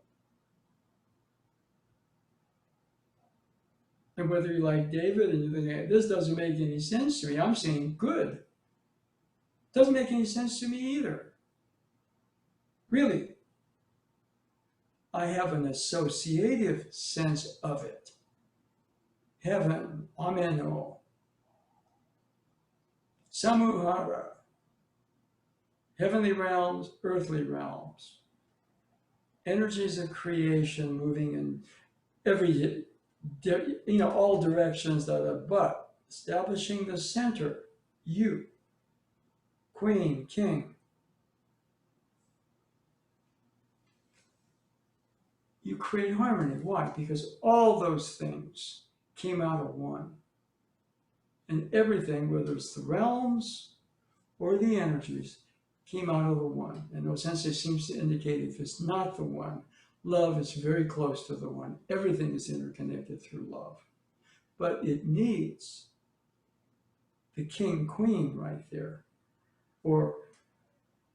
And whether you like David and you're thinking, this doesn't make any sense to me, I'm saying good. Doesn't make any sense to me either. Really. I have an associative sense of it. Heaven, Ameno, Samuhara, heavenly realms, earthly realms, energies of creation moving in every, all directions, but establishing the center, you, queen, king. You create harmony. Why? Because all those things came out of one. And everything, whether it's the realms or the energies, came out of the one. And no sensei seems to indicate if it's not the one, love is very close to the one. Everything is interconnected through love. But it needs the king, queen right there. Or,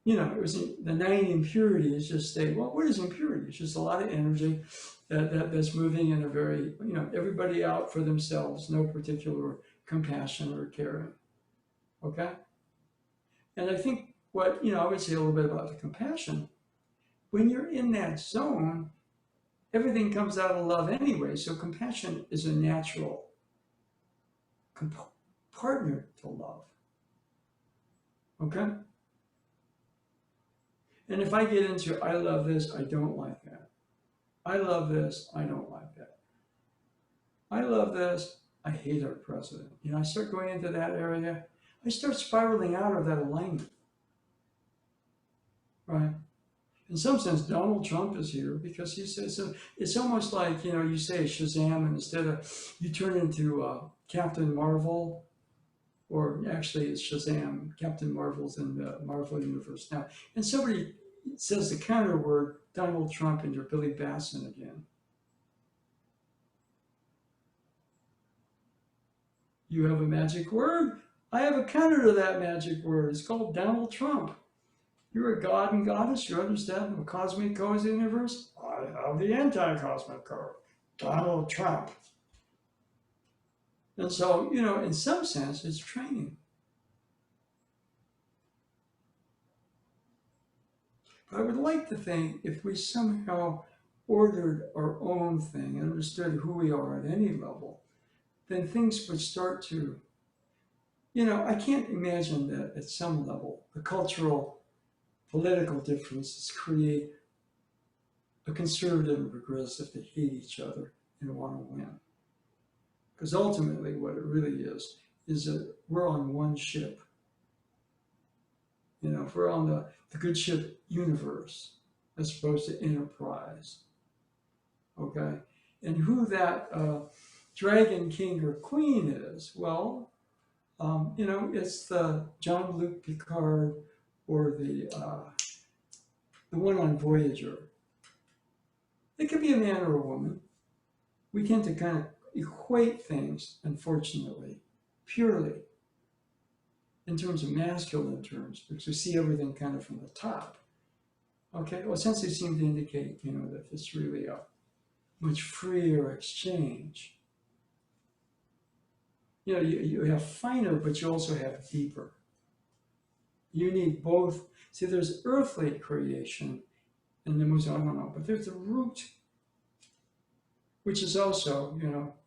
it was the 9 impurities just say, well, what is impurity? It's just a lot of energy that's moving in a very, everybody out for themselves, no particular compassion or caring. Okay? And I think what, I would say a little bit about the compassion. When you're in that zone, everything comes out of love anyway. So compassion is a natural partner to love. Okay? And if I get into, I love this, I don't like that. I love this, I don't like that. I love this, I hate our president. I start going into that area, I start spiraling out of that alignment. Right? In some sense, Donald Trump is here because he says, so it's almost like, you say Shazam, and instead of, you turn into Captain Marvel, or actually it's Shazam, Captain Marvel's in the Marvel Universe now. And somebody says the counter word, Donald Trump, and you're Billy Batson again. You have a magic word? I have a counter to that magic word. It's called Donald Trump. You're a god and goddess, you understand the cosmic code of the universe? I have the anti-cosmic code, Donald Trump. And so, in some sense, it's training. But I would like to think if we somehow ordered our own thing and understood who we are at any level, then things would start to, I can't imagine that at some level, the cultural, political differences create a conservative and progressive that hate each other and want to win. Because ultimately what it really is that we're on one ship. If we're on the good ship universe as opposed to enterprise. Okay? And who that Dragon King or Queen is, well, it's the Jean-Luc Picard or the one on Voyager. It could be a man or a woman. We tend to kind of equate things, unfortunately, purely in terms of masculine terms, because we see everything kind of from the top. Okay, well, since they seem to indicate, that it's really a much freer exchange. You have finer, but you also have deeper. You need both. See, there's earthly creation, and then I don't know, but there's the root, which is also,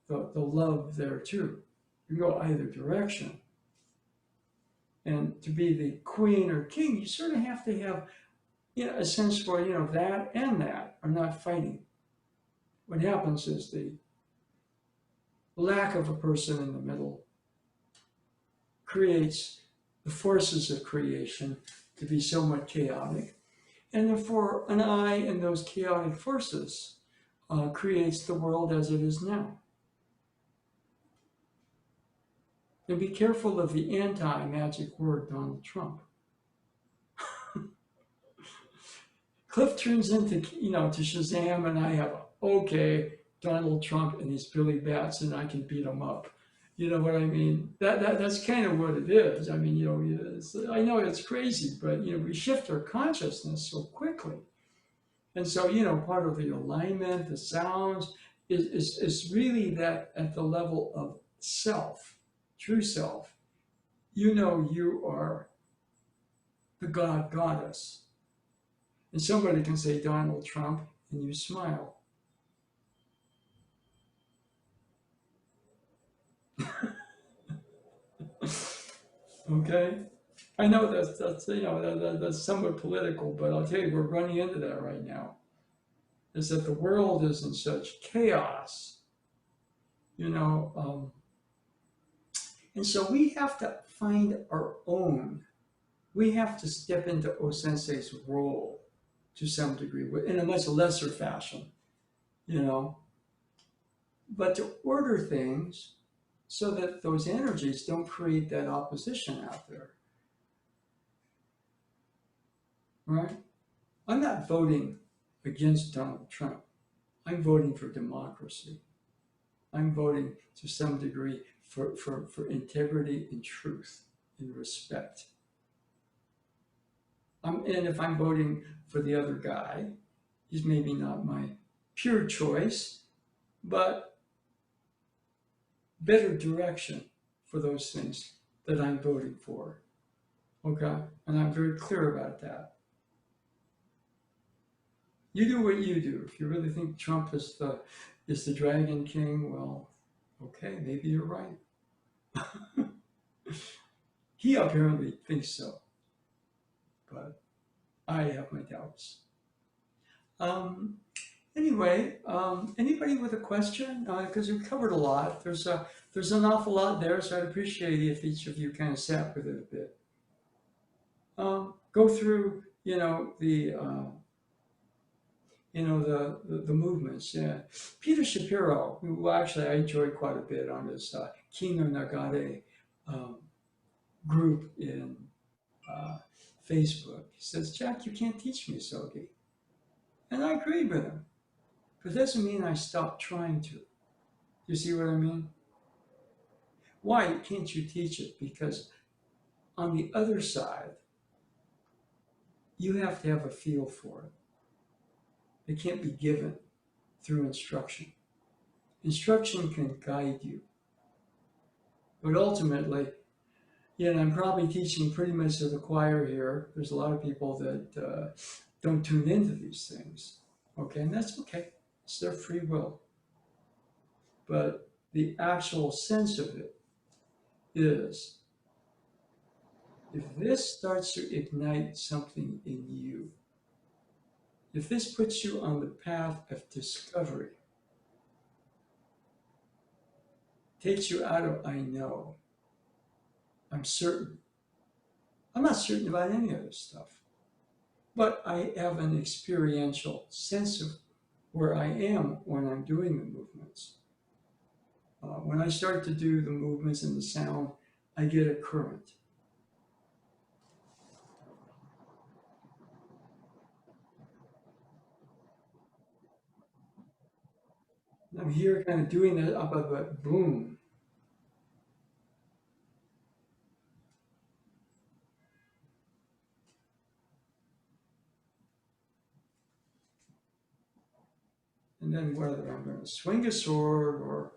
the love there too. You can go either direction. And to be the queen or king, you sort of have to have, a sense for, that and that are not fighting. What happens is the lack of a person in the middle creates the forces of creation to be somewhat chaotic. And therefore, an I in those chaotic forces creates the world as it is now. And be careful of the anti-magic word, Donald Trump. Cliff turns into, to Shazam, and I have, okay, Donald Trump and these Billy Bats, and I can beat them up. You know what I mean? That's kind of what it is. I mean, I know it's crazy, but, we shift our consciousness so quickly. And so, part of the alignment, the sounds, is really that at the level of self, true self. You are the God, goddess. And somebody can say Donald Trump, and you smile. Okay? I know that's somewhat political, but I'll tell you, we're running into that right now. Is that the world is in such chaos, and so we have to find our own. We have to step into O-sensei's role to some degree, in a much lesser fashion, but to order things so that those energies don't create that opposition out there, right? I'm not voting against Donald Trump. I'm voting for democracy. I'm voting to some degree for integrity and truth and respect. And if I'm voting for the other guy, he's maybe not my pure choice, but better direction for those things that I'm voting for. Okay? And I'm very clear about that. You do what you do. If you really think Trump is the Dragon King, well, okay, maybe you're right. He apparently thinks so, but I have my doubts. Anyway, anybody with a question? Because we've covered a lot. There's an awful lot there, so I'd appreciate it if each of you kind of sat with it a bit. Go through, the movements. Yeah, Peter Shapiro, who actually I enjoyed quite a bit on his Kino Nagare group in Facebook. He says, "Jack, you can't teach me Sogi," and I agreed with him. But it doesn't mean I stopped trying to. You see what I mean? Why can't you teach it? Because on the other side, you have to have a feel for it. It can't be given through instruction. Instruction can guide you. But ultimately, I'm probably teaching pretty much to the choir here. There's a lot of people that don't tune into these things. Okay, and that's okay. It's their free will. But the actual sense of it is, if this starts to ignite something in you, if this puts you on the path of discovery, takes you out of I know, I'm certain. I'm not certain about any of this stuff, but I have an experiential sense of where I am when I'm doing the movements. When I start to do the movements and the sound, I get a current. I'm here kind of doing that up of a boom. And then whether I'm going to swing a sword or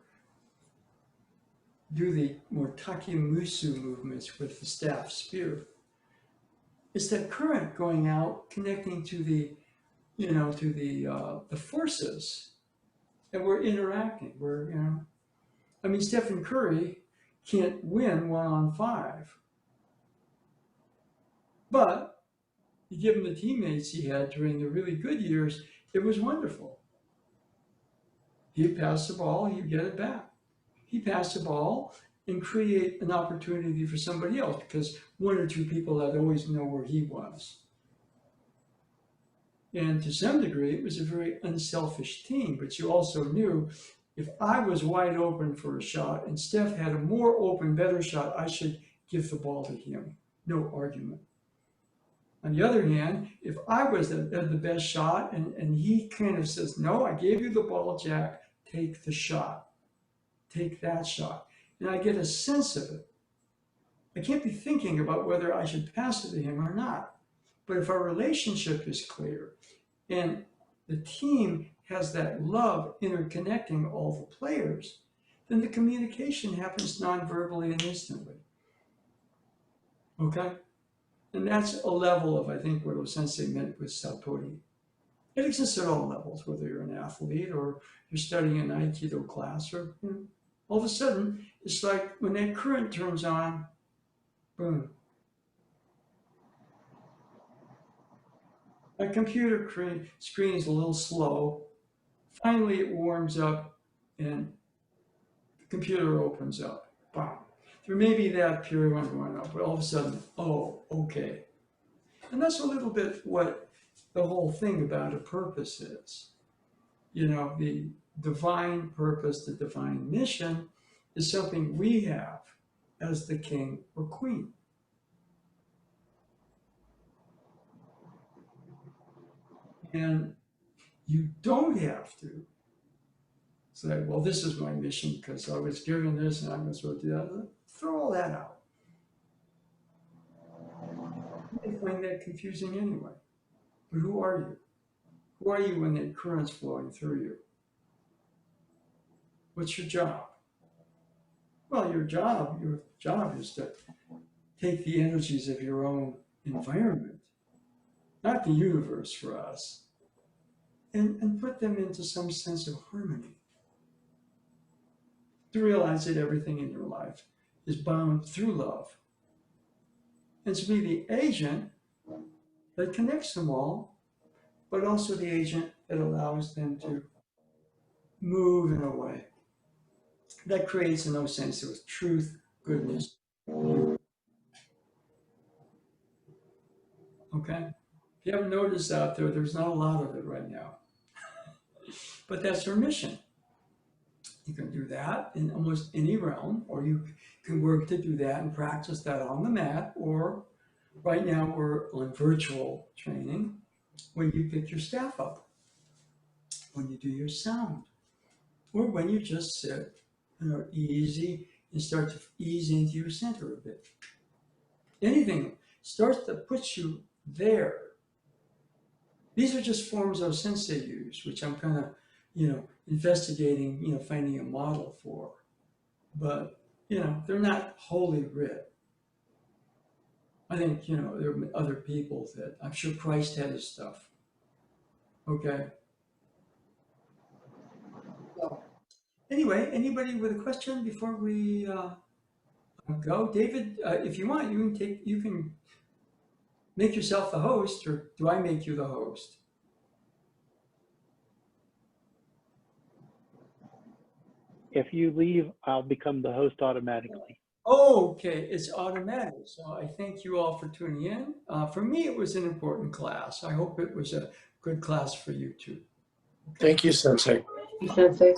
do the more takemusu movements with the staff spear, it's that current going out, connecting to the, the forces, and we're interacting. Stephen Curry can't win 1-on-5, but you give him the teammates he had during the really good years, it was wonderful. He'd pass the ball, he'd get it back. He'd pass the ball and create an opportunity for somebody else because one or two people had always know where he was. And to some degree, it was a very unselfish team, but you also knew if I was wide open for a shot and Steph had a more open, better shot, I should give the ball to him. No argument. On the other hand, if I was the best shot and he kind of says, no, I gave you the ball, Jack, take the shot. Take that shot. And I get a sense of it. I can't be thinking about whether I should pass it to him or not. But if our relationship is clear and the team has that love interconnecting all the players, then the communication happens non-verbally and instantly. Okay? And that's a level of, I think, what Osensei meant with Sapori. It exists at all levels, whether you're an athlete or you're studying an Aikido class, or all of a sudden, it's like when that current turns on, boom. My computer screen is a little slow. Finally, it warms up and the computer opens up. Wow. There may be that period when going up, but all of a sudden, oh, okay. And that's a little bit what the whole thing about a purpose is. You know, the divine purpose, the divine mission is something we have as the king or queen. And you don't have to say, well, this is my mission because I was given this and I'm going to do that. Throw all that out. I find that confusing anyway. But who are you? Who are you when that current's flowing through you? What's your job? Well, your job is to take the energies of your own environment, not the universe for us, and put them into some sense of harmony. To realize that everything in your life is bound through love. And to be the agent that connects them all, but also the agent that allows them to move in a way that creates in those sense of truth, goodness. Okay? If you haven't noticed out there, there's not a lot of it right now. But that's our mission. You can do that in almost any realm, or you can work to do that and practice that on the mat, or right now we're on virtual training when you pick your staff up, when you do your sound, or when you just sit and are easy and start to ease into your center a bit. Anything starts to put you there. These are just forms of sensei use, which I'm kind of, investigating, finding a model for. But, they're not wholly writ. I think, there are other people that, I'm sure Christ had his stuff. Okay. So, anyway, anybody with a question before we go? David, if you want, you can make yourself the host, or do I make you the host? If you leave, I'll become the host automatically. Oh, okay, it's automatic. So I thank you all for tuning in. For me, it was an important class. I hope it was a good class for you too. Thank you, Sensei. Sensei.